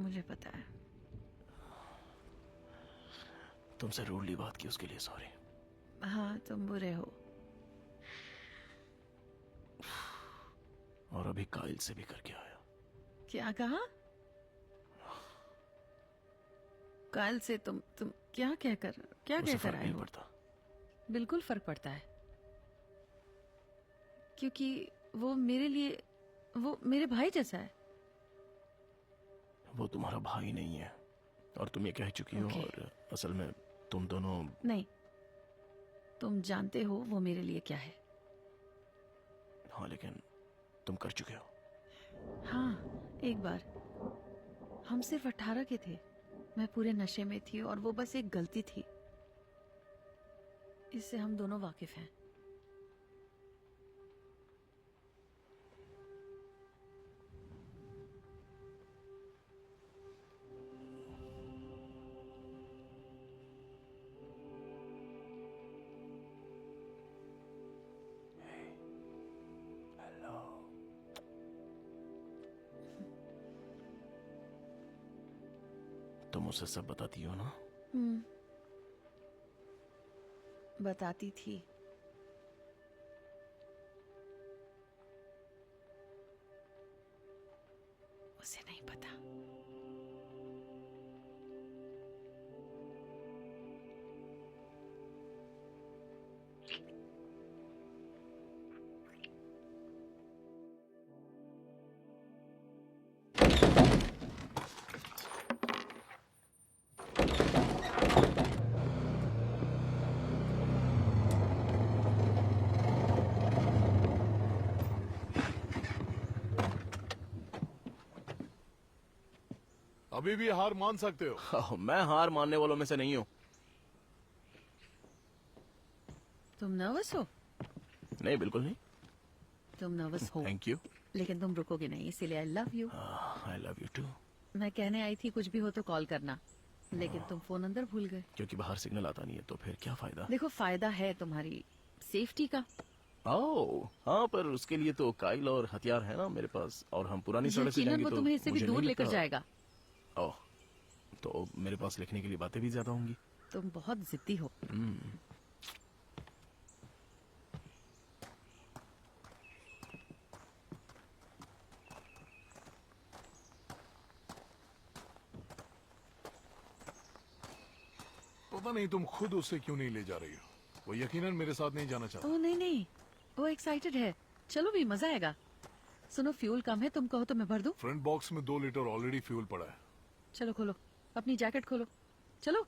[SPEAKER 2] मुझे पता है।
[SPEAKER 3] तुमसे रूडली बात की उसके लिए सॉरी।
[SPEAKER 2] हाँ, तुम बुरे हो।
[SPEAKER 3] और अभी काइल से भी करके आया।
[SPEAKER 2] क्या कहा? काल से तुम क्या
[SPEAKER 3] उसे
[SPEAKER 2] कहकर
[SPEAKER 3] फर्क
[SPEAKER 2] आए
[SPEAKER 3] नहीं
[SPEAKER 2] हो?
[SPEAKER 3] पड़ता।
[SPEAKER 2] बिल्कुल फर्क पड़ता है, क्योंकि वो मेरे भाई जैसा है।
[SPEAKER 3] वो तुम्हारा भाई नहीं है और तुम ये कह चुकी हो।
[SPEAKER 2] Okay.
[SPEAKER 3] और असल में तुम दोनों।
[SPEAKER 2] नहीं, तुम जानते हो वो मेरे लिए क्या है।
[SPEAKER 3] हाँ, लेकिन तुम कर चुके हो।
[SPEAKER 2] हाँ, एक बार। हम सिर्फ 18 के थे। मैं पूरे नशे में थी और वो बस एक गलती थी। इससे हम दोनों वाकिफ हैं।
[SPEAKER 3] तुम उसे सब बताती हो ना?
[SPEAKER 2] बताती थी। उसे नहीं पता।
[SPEAKER 1] अभी भी हार मान सकते हो।
[SPEAKER 3] मैं हार मानने वालों में से नहीं हूँ।
[SPEAKER 2] तुम नर्वस हो?
[SPEAKER 3] नहीं, बिल्कुल नहीं।
[SPEAKER 2] तुम नर्वस हो,
[SPEAKER 3] थैंक यू।
[SPEAKER 2] लेकिन तुम रुकोगे नहीं, इसीलिए I love you.
[SPEAKER 3] I love you too.
[SPEAKER 2] मैं कहने आई थी कुछ भी हो तो कॉल करना, लेकिन तुम फोन अंदर भूल गए।
[SPEAKER 3] क्योंकि बाहर सिग्नल आता नहीं है तो फिर क्या फायदा?
[SPEAKER 2] देखो, फायदा है तुम्हारी सेफ्टी का।
[SPEAKER 3] ओह हाँ, पर उसके लिए तो काइल और हथियार है ना मेरे पास, और हम पुरानी सड़क से
[SPEAKER 2] यकीनन
[SPEAKER 3] जाएंगे
[SPEAKER 2] वो
[SPEAKER 3] तो
[SPEAKER 2] तुम्हें इससे भी
[SPEAKER 3] मुझे
[SPEAKER 2] दूर
[SPEAKER 3] नहीं
[SPEAKER 2] लेकर
[SPEAKER 3] लगता-
[SPEAKER 2] जाएगा।
[SPEAKER 3] ओह, तो मेरे पास लिखने के लिए बातें भी ज्यादा होंगी।
[SPEAKER 2] तुम बहुत जिद्दी हो।
[SPEAKER 1] पता नहीं तुम खुद उसे क्यों नहीं ले जा रही हो। वो यकीनन मेरे साथ नहीं जाना चाहता।
[SPEAKER 2] ओह नहीं, वो एक्साइटेड है। चलो भी, मजा आएगा। सुनो, फ्यूल कम है, तुम कहो तो मैं भर दूं।
[SPEAKER 1] फ्रंट बॉक्स में 2 लीटर ऑलरेडी फ्यूल पड़ा है।
[SPEAKER 2] चलो खोलो, अपनी जैकेट खोलो। चलो।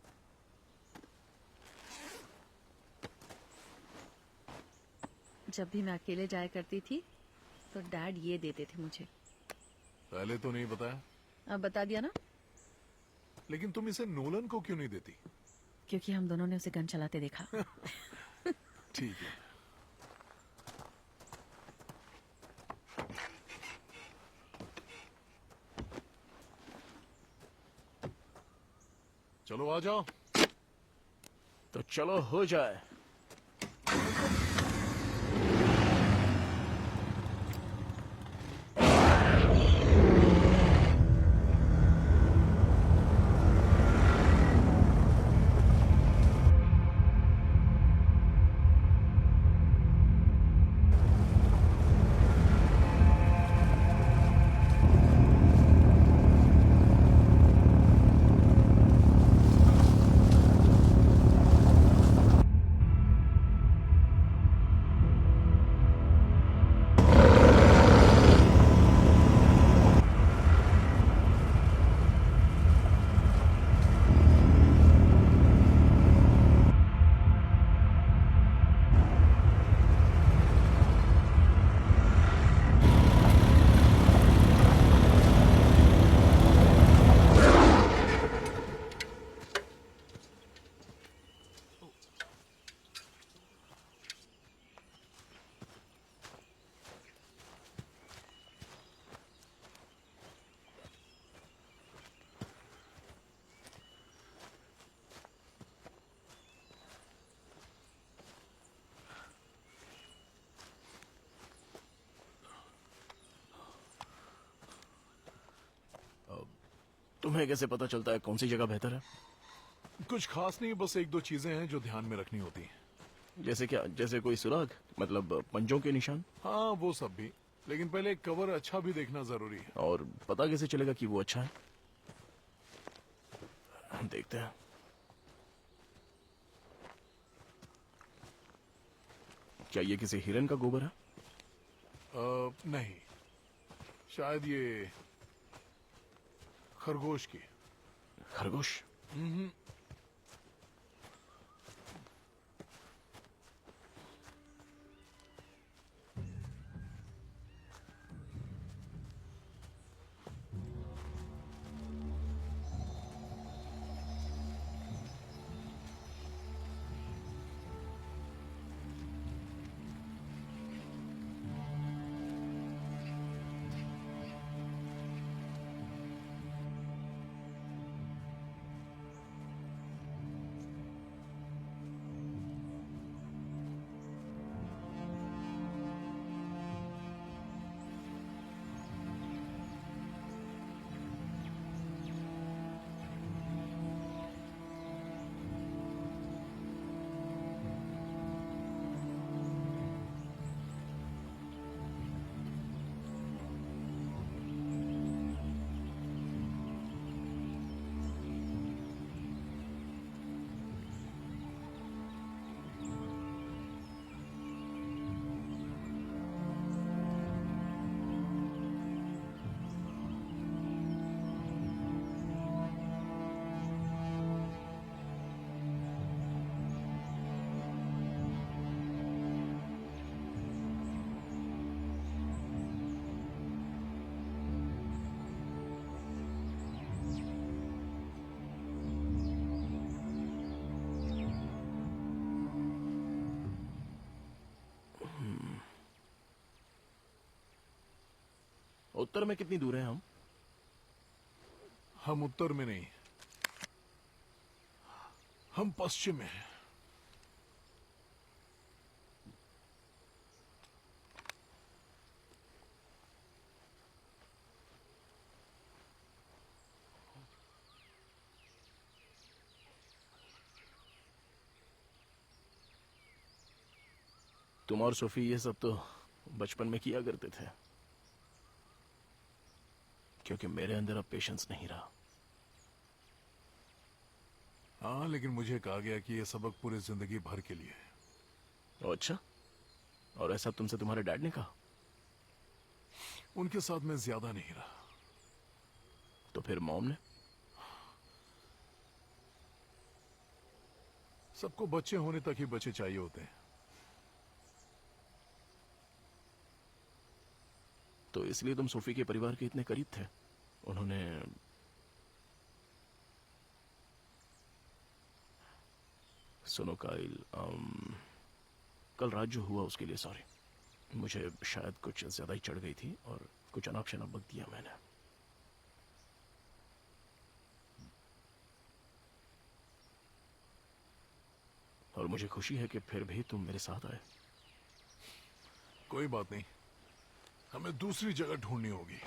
[SPEAKER 2] जब भी मैं अकेले जाया करती थी तो डैड ये देते थे मुझे।
[SPEAKER 1] पहले तो नहीं बताया,
[SPEAKER 2] अब बता दिया ना,
[SPEAKER 1] लेकिन तुम इसे नोलन को क्यों नहीं देती?
[SPEAKER 2] क्योंकि हम दोनों ने उसे गन चलाते देखा।
[SPEAKER 1] ठीक है। चलो आ जाओ।
[SPEAKER 3] तो चलो हो जाए। तुम्हें कैसे पता चलता है कौन सी जगह बेहतर है?
[SPEAKER 1] कुछ खास नहीं, बस एक दो चीजें हैं जो ध्यान में रखनी होती हैं।
[SPEAKER 3] जैसे क्या? जैसे कोई सुराग, मतलब पंजों के निशान?
[SPEAKER 1] हाँ वो सब भी, लेकिन पहले कवर अच्छा भी देखना जरूरी है।
[SPEAKER 3] और पता कैसे चलेगा कि वो अच्छा है? देखते हैं। क्या ये किसी हिरन का गोबर है?
[SPEAKER 1] नहीं, शायद ये खरगोश की।
[SPEAKER 3] खरगोश? उत्तर में कितनी दूर है हम?
[SPEAKER 1] हम उत्तर में नहीं, हम पश्चिम में हैं।
[SPEAKER 3] तुम और सोफी ये सब तो बचपन में किया करते थे, क्योंकि मेरे अंदर अब पेशेंस नहीं रहा।
[SPEAKER 1] हाँ, लेकिन मुझे कहा गया कि ये सबक पूरी जिंदगी भर के लिए है।
[SPEAKER 3] ओ अच्छा, और ऐसा तुमसे तुम्हारे डैड ने कहा?
[SPEAKER 1] उनके साथ मैं ज्यादा नहीं रहा।
[SPEAKER 3] तो फिर मॉम ने?
[SPEAKER 1] सबको बच्चे होने तक ही बच्चे चाहिए होते हैं।
[SPEAKER 3] तो इसलिए तुम सोफी के परिवार के इतने करीब थे? उन्होंने सुनो काइल, कल रात जो हुआ उसके लिए सॉरी। मुझे शायद कुछ ज्यादा ही चढ़ गई थी और कुछ अनाप शनाप बक दिया मैंने। और मुझे खुशी है कि फिर भी तुम मेरे साथ आए।
[SPEAKER 1] कोई बात नहीं, हमें दूसरी जगह ढूंढनी होगी।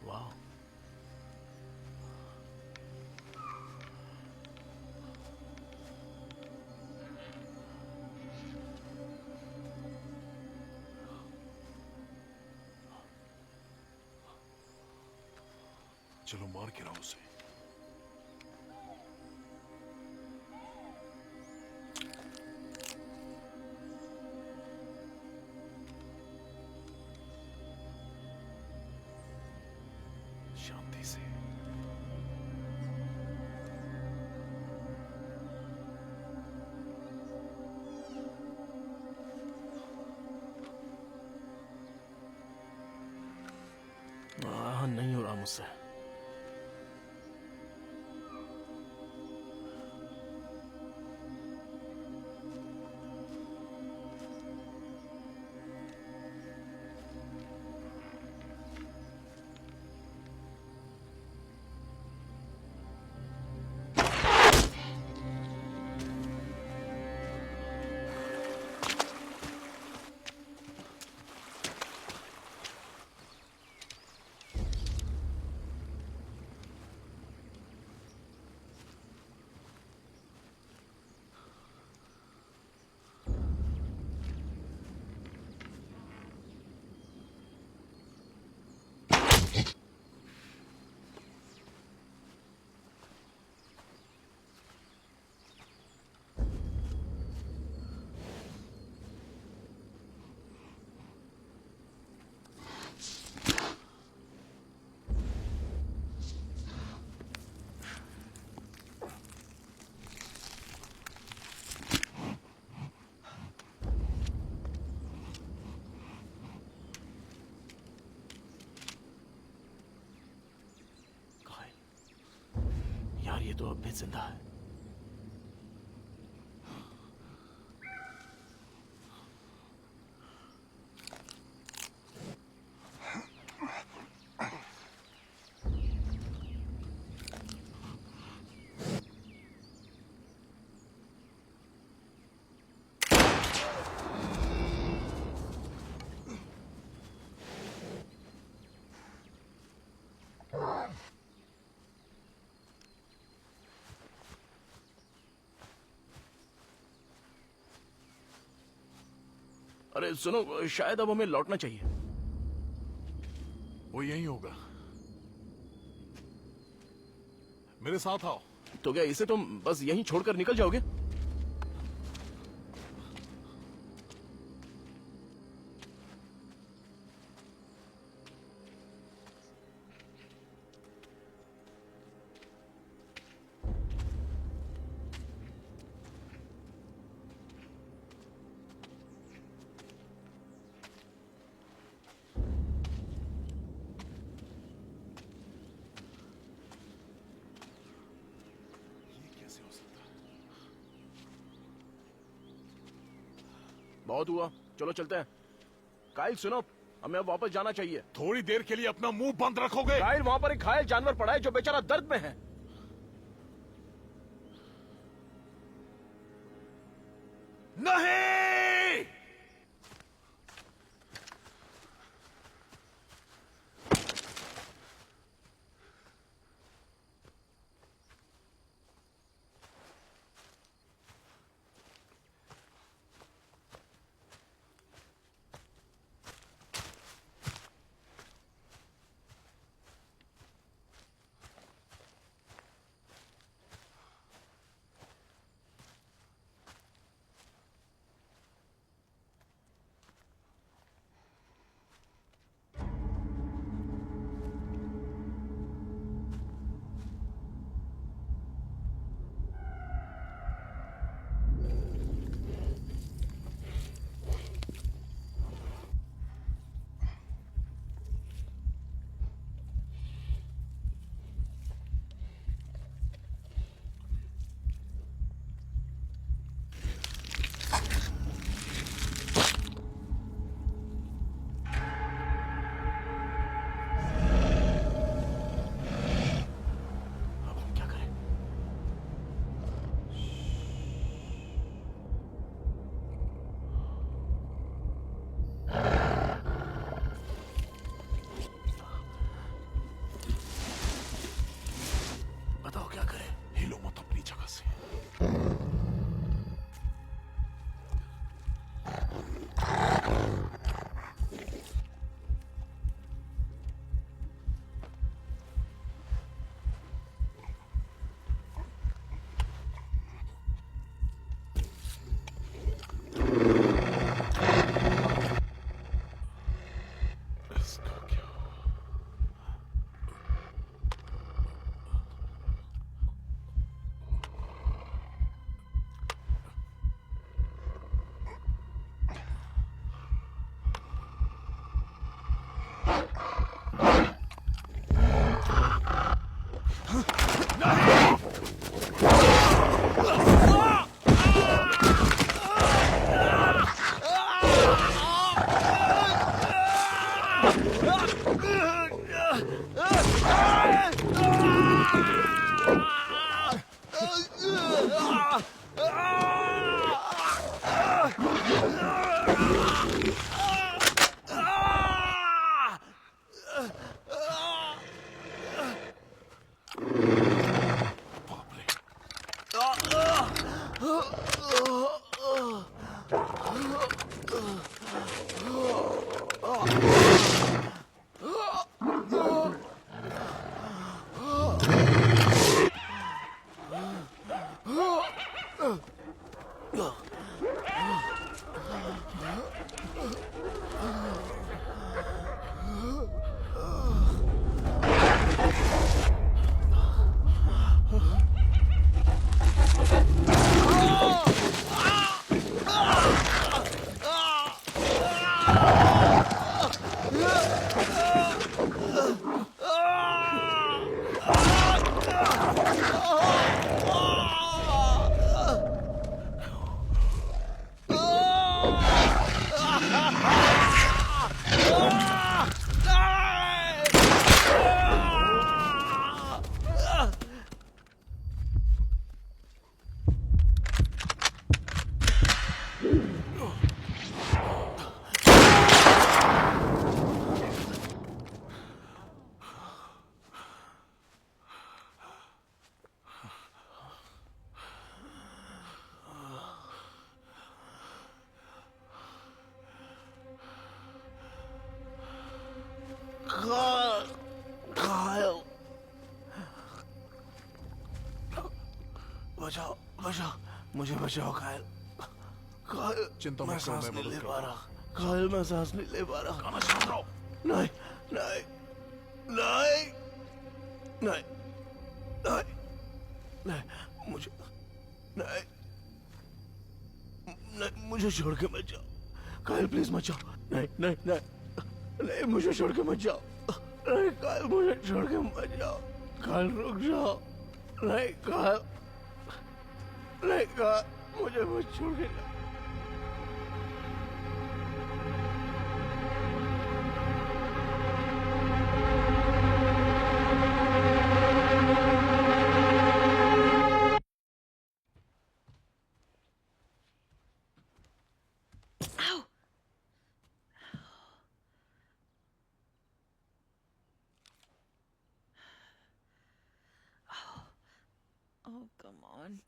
[SPEAKER 3] वाह,
[SPEAKER 1] चलो मार के रहो उसे। शांति से।
[SPEAKER 3] मुझसे। यार ये तो अब भी जिंदा है। अरे सुनो, शायद अब हमें लौटना चाहिए।
[SPEAKER 1] वो यहीं होगा। मेरे साथ आओ।
[SPEAKER 3] तो क्या इसे तुम बस यहीं छोड़कर निकल जाओगे?
[SPEAKER 1] कैसे हो सकता है?
[SPEAKER 3] बहुत हुआ, चलो चलते हैं। काइल सुनो, हमें अब वापस जाना चाहिए।
[SPEAKER 1] थोड़ी देर के लिए अपना मुंह बंद रखोगे?
[SPEAKER 3] काइल, वहां पर एक घायल जानवर पड़ा है जो बेचारा दर्द में है।
[SPEAKER 1] नहीं!
[SPEAKER 3] अब हम क्या करें? बताओ क्या करें?
[SPEAKER 1] हिलो मत अपनी जगह से। इसका क्या हुआ?
[SPEAKER 3] कायल, बचाओ बचाओ, मुझे बचाओ कायल। कायल,
[SPEAKER 1] चिंता
[SPEAKER 3] मैं
[SPEAKER 1] मत करो,
[SPEAKER 3] सांस
[SPEAKER 1] मैं
[SPEAKER 3] नहीं
[SPEAKER 1] मदद
[SPEAKER 3] ले
[SPEAKER 1] करता
[SPEAKER 3] पा रहा। कायल, मैं सांस नहीं ले पा रहा।
[SPEAKER 1] गाना छोड़ रहा हूँ।
[SPEAKER 3] नहीं नहीं नहीं नहीं नहीं नहीं, मुझे नहीं नहीं, मुझे छोड़ के मत जाओ कायल, प्लीज मत जाओ। नहीं नहीं नहीं नहीं, मुझे छोड़ के मत जाओ। नहीं कायल, मुझे छोड़ के मत जाओ। कायल, रुक जाओ। नहीं कायल, नहीं कायल, मुझे मत छोड़ के जाओ।
[SPEAKER 2] Ow! Oh, come on.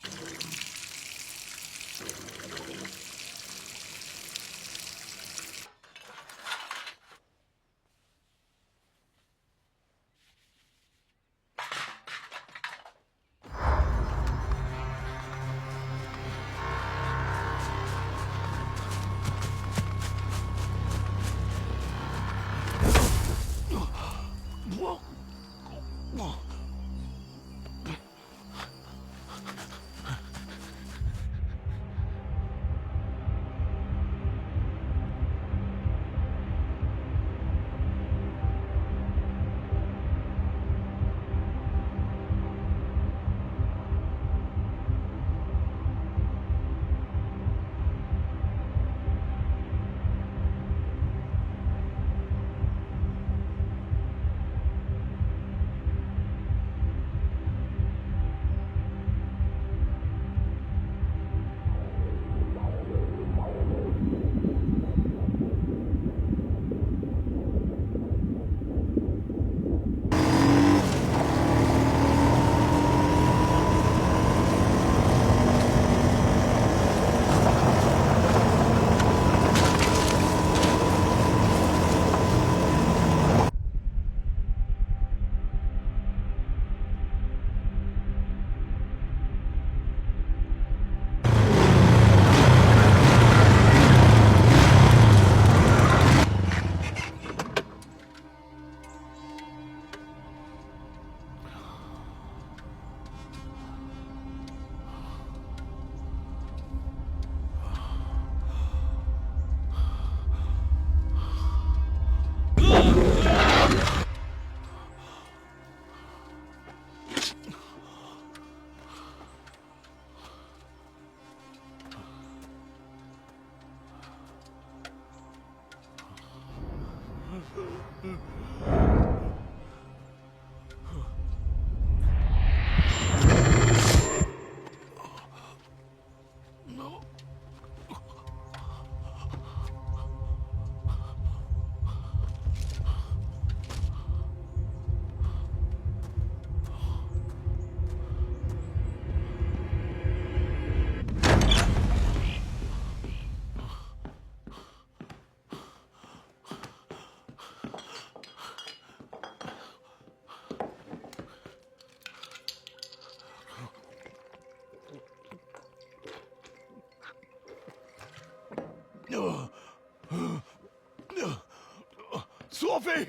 [SPEAKER 1] Sophie!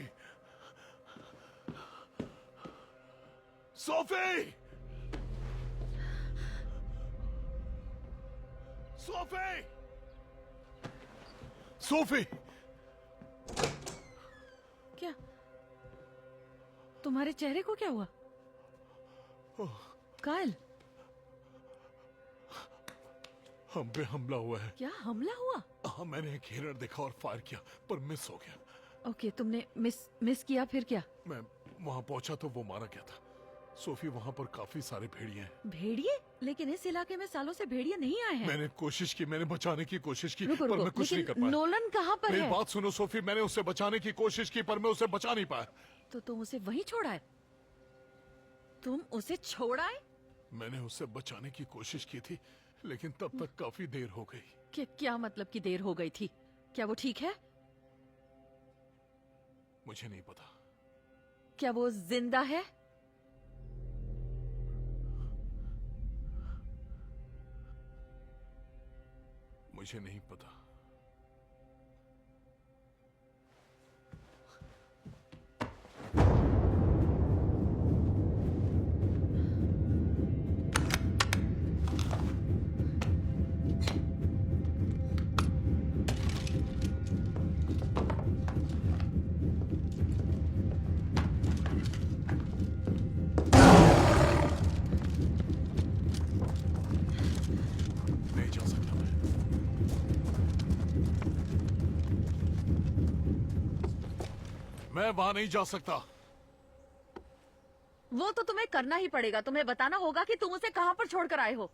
[SPEAKER 1] Sophie! Sophie! Sophie!
[SPEAKER 2] क्या तुम्हारे चेहरे को क्या हुआ? कायल,
[SPEAKER 1] हम पे हमला हुआ है।
[SPEAKER 2] क्या हमला हुआ?
[SPEAKER 1] हाँ, मैंने एक हिरण देखा और फायर किया पर मिस हो गया।
[SPEAKER 2] ओके, तुमने मिस किया, फिर क्या?
[SPEAKER 1] मैं वहां पहुंचा तो वो मारा गया था। सोफी, वहां पर काफी सारे भेड़िए हैं।
[SPEAKER 2] भेड़िए? लेकिन इस इलाके में सालों से भेड़िए नहीं आए हैं।
[SPEAKER 1] मैंने कोशिश की, मैंने बचाने की कोशिश की,
[SPEAKER 2] रुको
[SPEAKER 1] पर
[SPEAKER 2] रुको,
[SPEAKER 1] मैं कुछ नहीं कर
[SPEAKER 2] लेकिन
[SPEAKER 1] पाया।
[SPEAKER 2] नोलन कहाँ पर
[SPEAKER 1] मेरी
[SPEAKER 2] है?
[SPEAKER 1] बात सुनो सोफी, मैंने उसे बचाने की कोशिश की पर मैं उसे बचा नहीं पाया।
[SPEAKER 2] तो तुम उसे वहीं छोड़ आए? तुम उसे छोड़ आए?
[SPEAKER 1] मैंने उसे बचाने की कोशिश की थी लेकिन तब तक काफी देर हो गई।
[SPEAKER 2] क्या मतलब कि देर हो गई थी? क्या वो ठीक है?
[SPEAKER 1] मुझे नहीं पता।
[SPEAKER 2] क्या वो जिंदा है?
[SPEAKER 1] मुझे नहीं पता। नहीं जा सकता मैं वहां नहीं जा सकता।
[SPEAKER 2] वो तो तुम्हें करना ही पड़ेगा। तुम्हें बताना होगा कि तुम उसे कहाँ पर छोड़कर आए हो।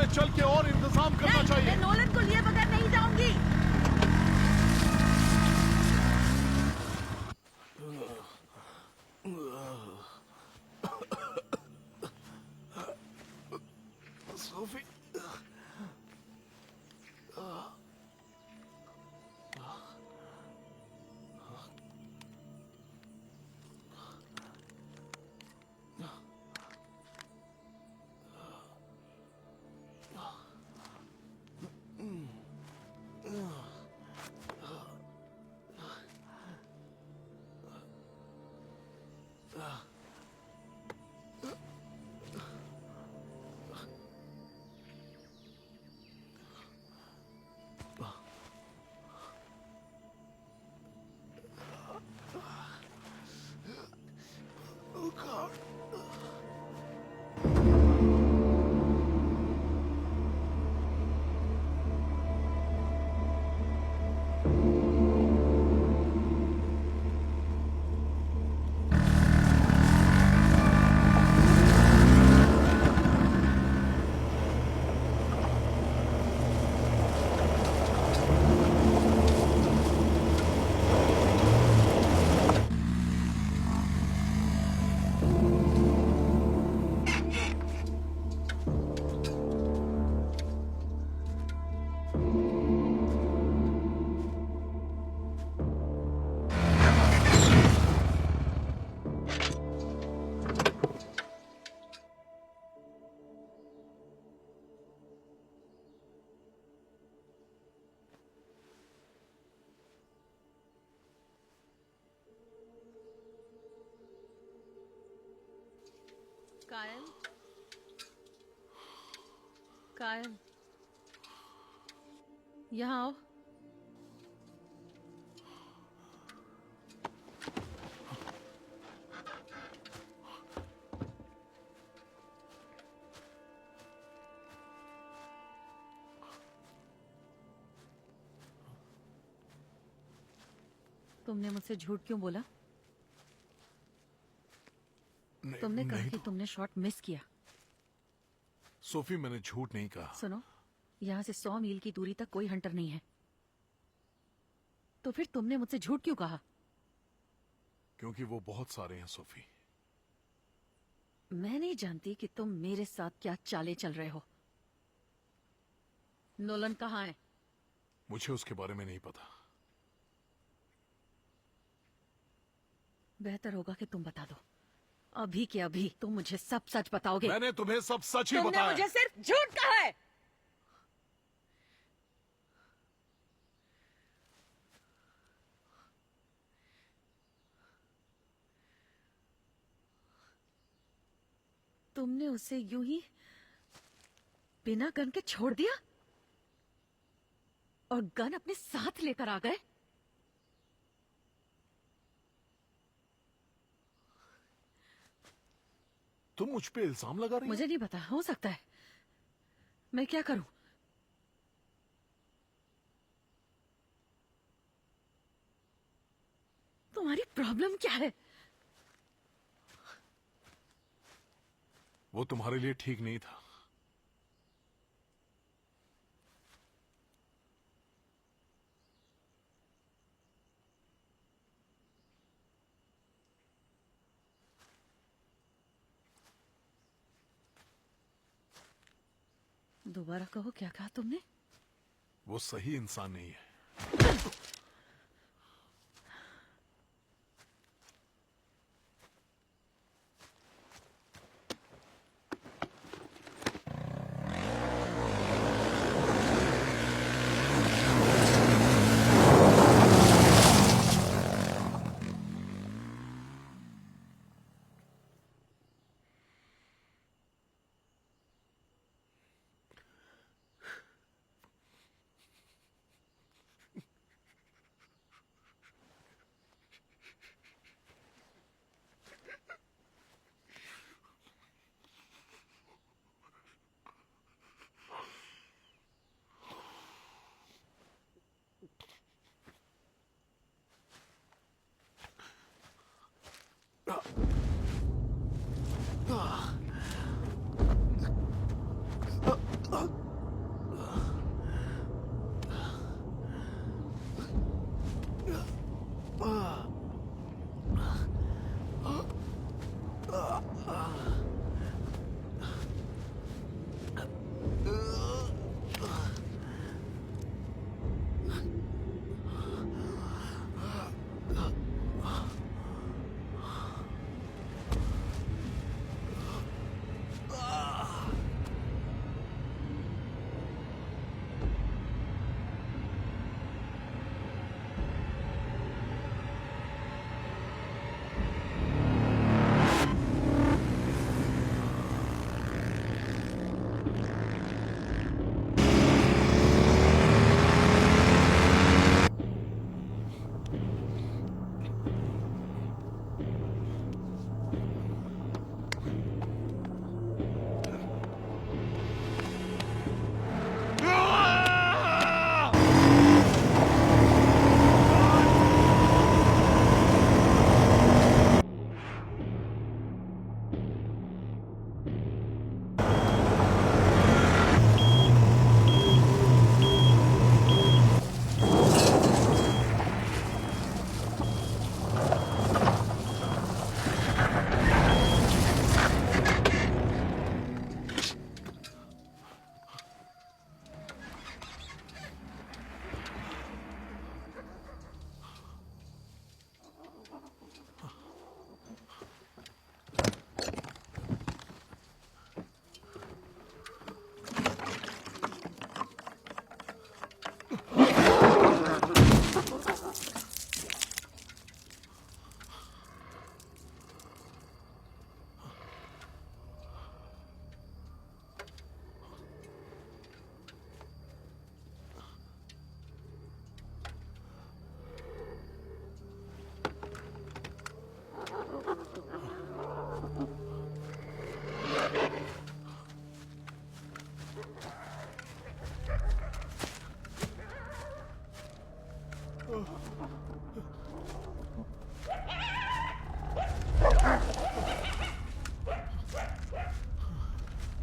[SPEAKER 1] हमें चल के और इंतजाम करना
[SPEAKER 2] नहीं,
[SPEAKER 1] चाहिए।
[SPEAKER 2] मैं नोलन को लिए बगैर नहीं जाऊंगी।
[SPEAKER 1] सोफी,
[SPEAKER 2] कायल, कायल, यहाँ आओ। तुमने मुझसे झूठ क्यों बोला? तुमने कहा
[SPEAKER 1] नहीं
[SPEAKER 2] कि
[SPEAKER 1] तो,
[SPEAKER 2] तुमने शॉट मिस किया।
[SPEAKER 1] सोफी मैंने झूठ नहीं कहा।
[SPEAKER 2] सुनो, यहाँ से 100 मील की दूरी तक कोई हंटर नहीं है। तो फिर तुमने मुझसे झूठ क्यों कहा?
[SPEAKER 1] क्योंकि वो बहुत सारे हैं सोफी।
[SPEAKER 2] मैं नहीं जानती कि तुम मेरे साथ क्या चालें चल रहे हो। नोलन कहाँ है?
[SPEAKER 1] मुझे उसके बारे में नहीं पता।
[SPEAKER 2] बेहतर होगा कि तुम बता दो। अभी के अभी तुम मुझे सब सच बताओगे।
[SPEAKER 1] मैंने तुम्हें सब सच ही
[SPEAKER 2] तुमने
[SPEAKER 1] बताया।
[SPEAKER 2] मुझे सिर्फ झूठ कहा है। तुमने उसे यूं ही बिना गन के छोड़ दिया और गन अपने साथ लेकर आ गए।
[SPEAKER 1] तुम मुझ पे इल्जाम लगा रही हो?
[SPEAKER 2] मुझे नहीं पता, हो सकता है। मैं क्या करूं? तुम्हारी प्रॉब्लम क्या है?
[SPEAKER 1] वो तुम्हारे लिए ठीक नहीं था।
[SPEAKER 2] दोबारा कहो, क्या कहा तुमने?
[SPEAKER 1] वो सही इंसान नहीं है।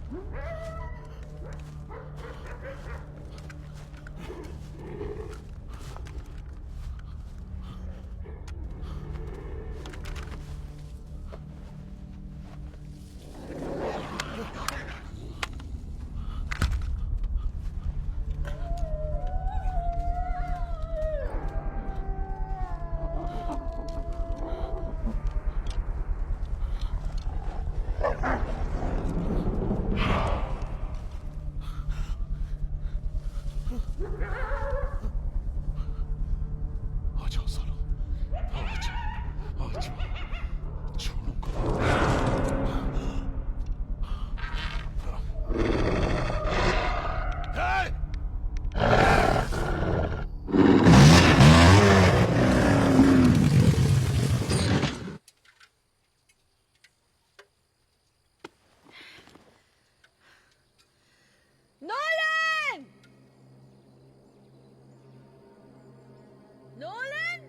[SPEAKER 1] आ जाओ सालो, आ जाओ, आ जाओ, छोड़ूंगा। Hey!
[SPEAKER 2] Nolan! Nolan!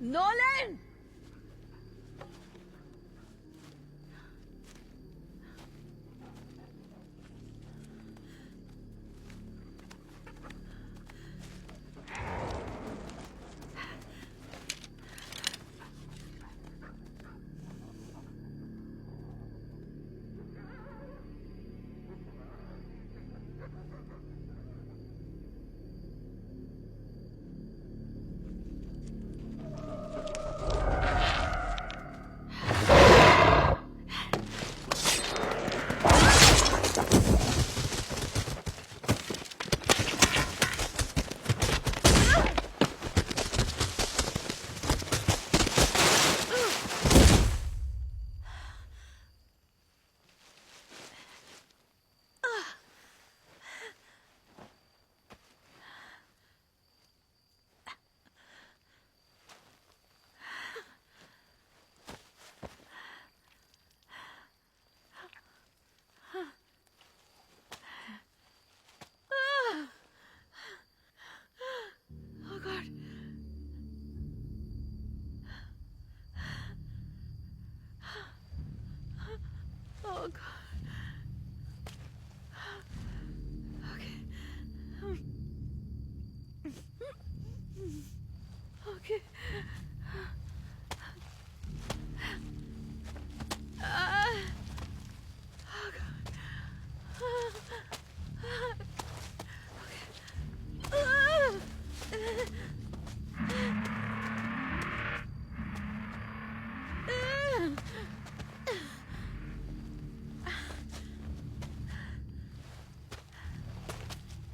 [SPEAKER 2] Nolan! Oh God. Oh God. Okay. Okay. Oh God.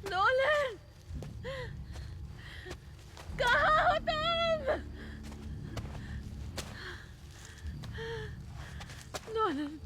[SPEAKER 2] Nolan! कहाँ हो तुम? नोलन!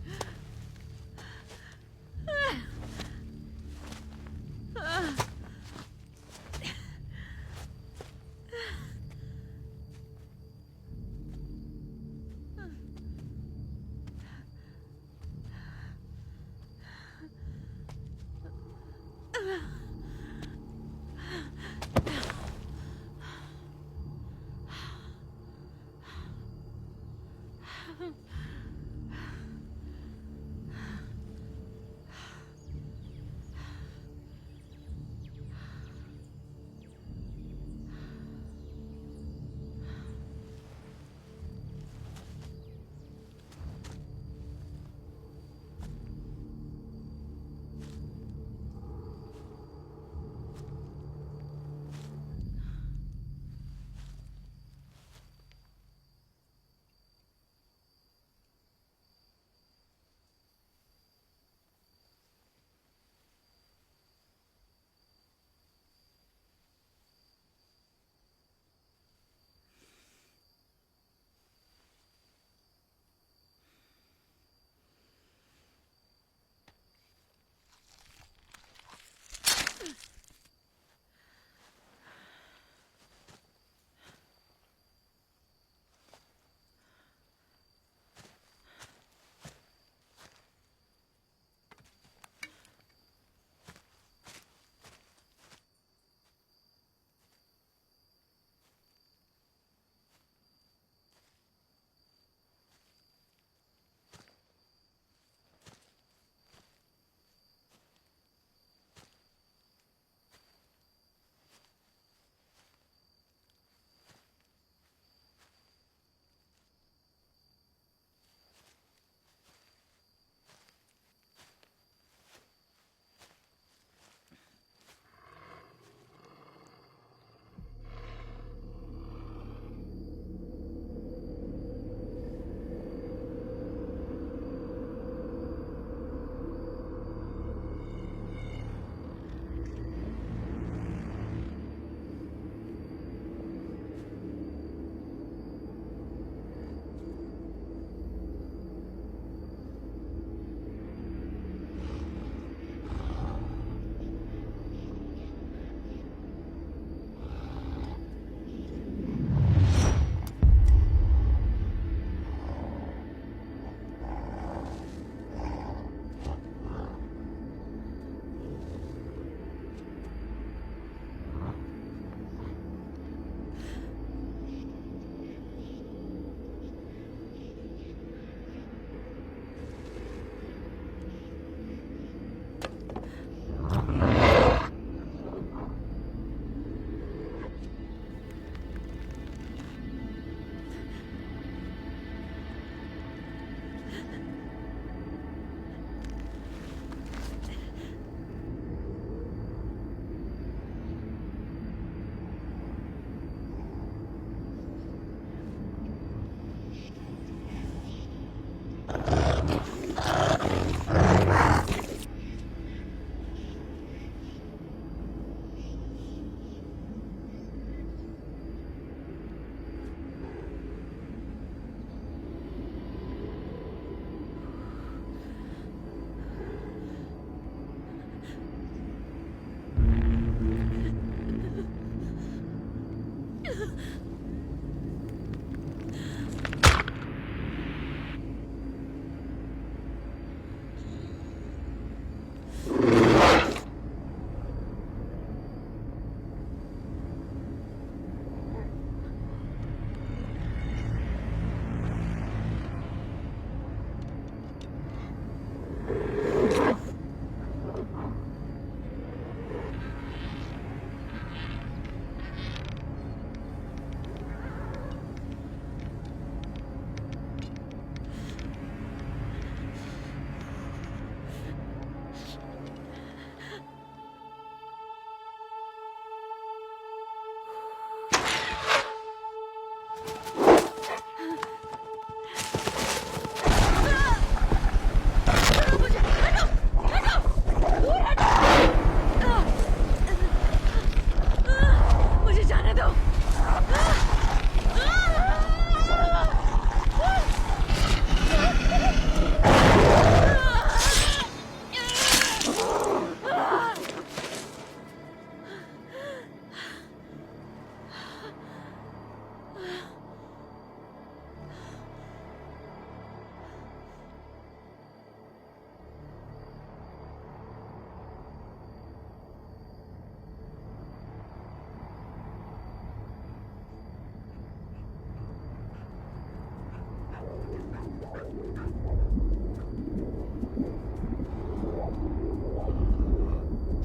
[SPEAKER 2] मुझे जाने दो।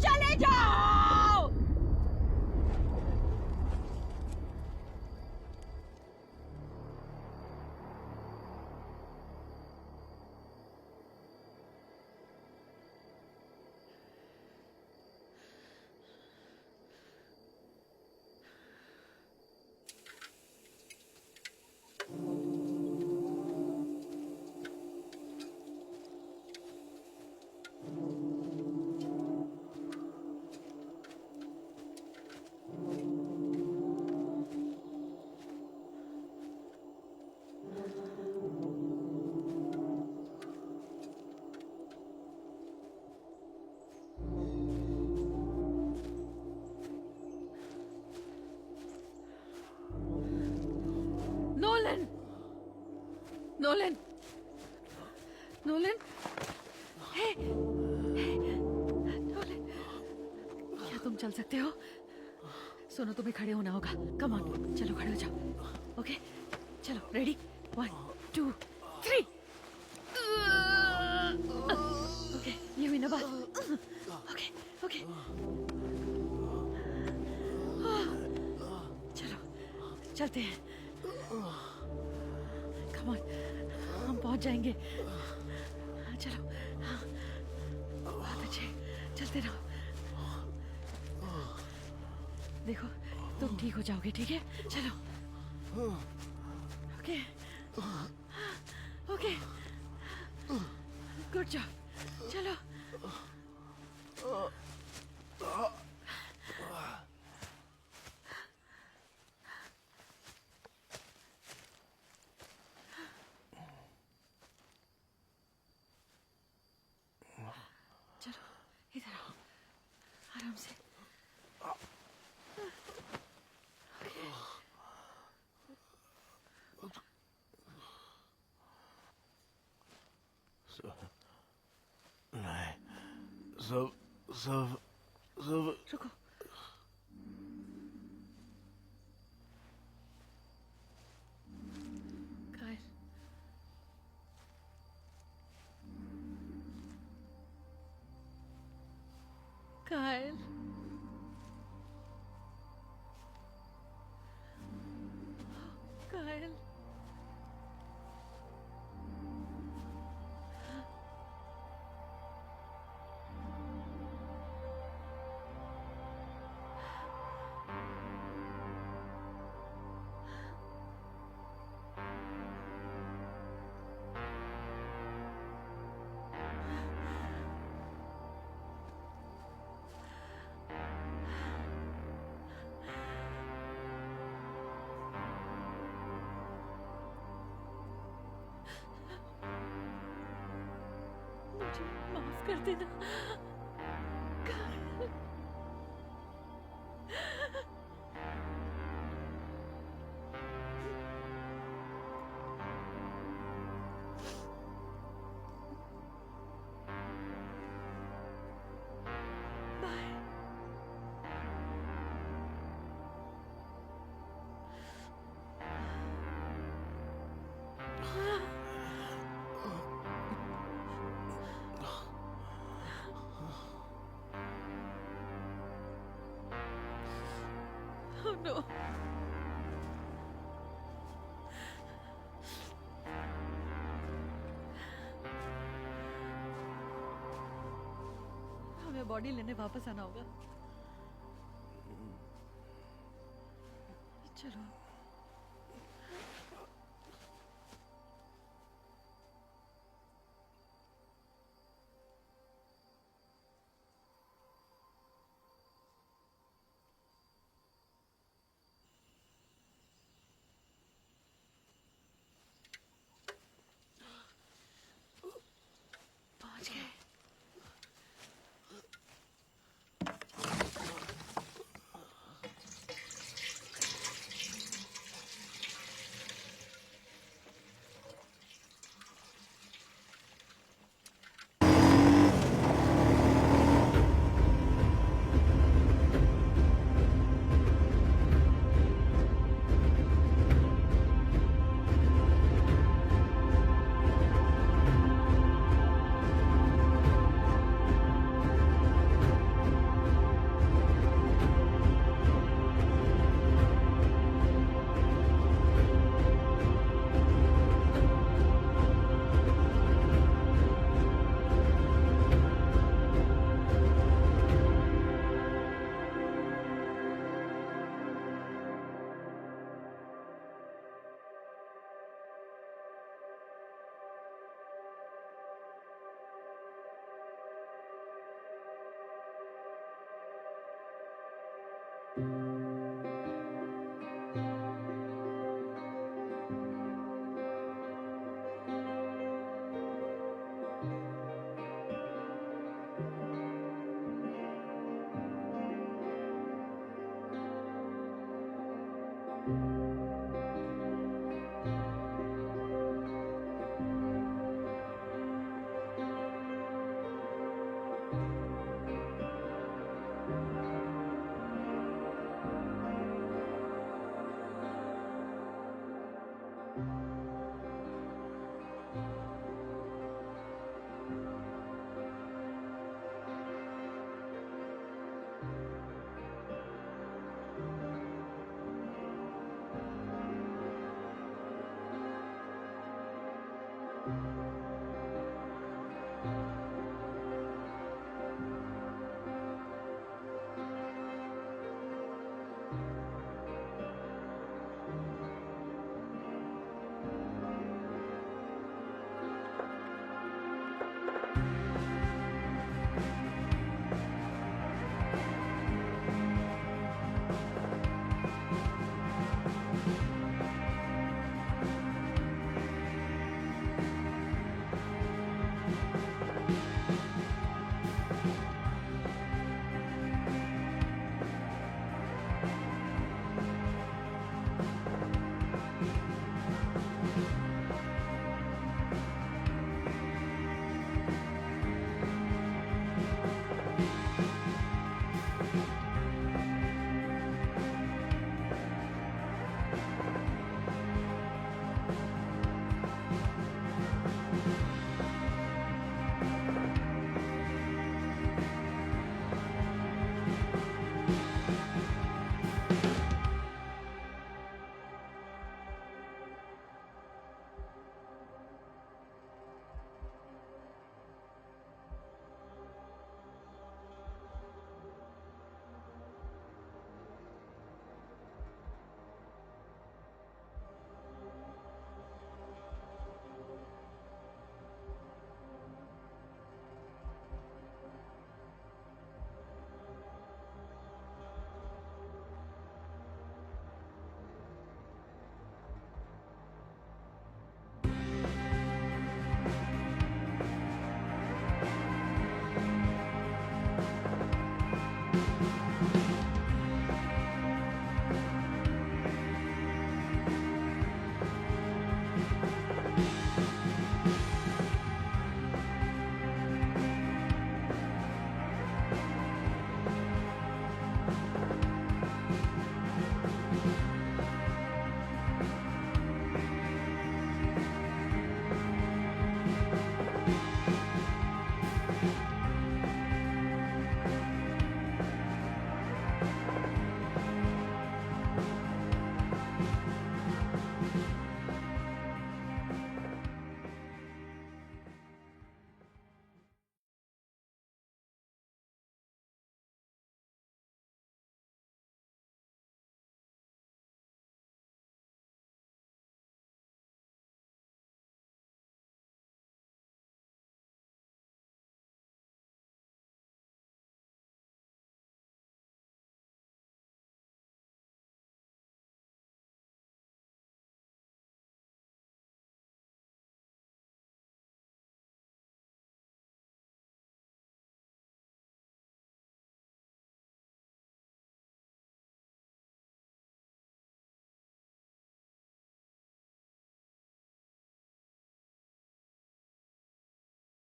[SPEAKER 2] चले जाओ। नोलन, नोलन, नोलन, हे, नोलन, क्या तुम चल सकते हो? सुनो, तुम्हें खड़े होना होगा। कम ऑन, चलो खड़े हो जाओ। ओके, चलो, रेडी, 1, 2, 3। ओके, ये हुई ना बात। ओके, ओके, चलो, चलते हैं। कम ऑन, हम पहुंच जाएंगे। चलो, बहुत अच्छे, चलते रहो। देखो, तुम ठीक हो जाओगे, ठीक है? चलो। Okay, okay, good job. चलो। चलो, इधर आओ, आराम से।
[SPEAKER 3] नहीं, सब सब सब
[SPEAKER 2] रुको। कायल, कायल, कायल, मुझे माफ कर देना। Oh no. हमें बॉडी लेने वापस आना होगा। चलो। पहुंच गए।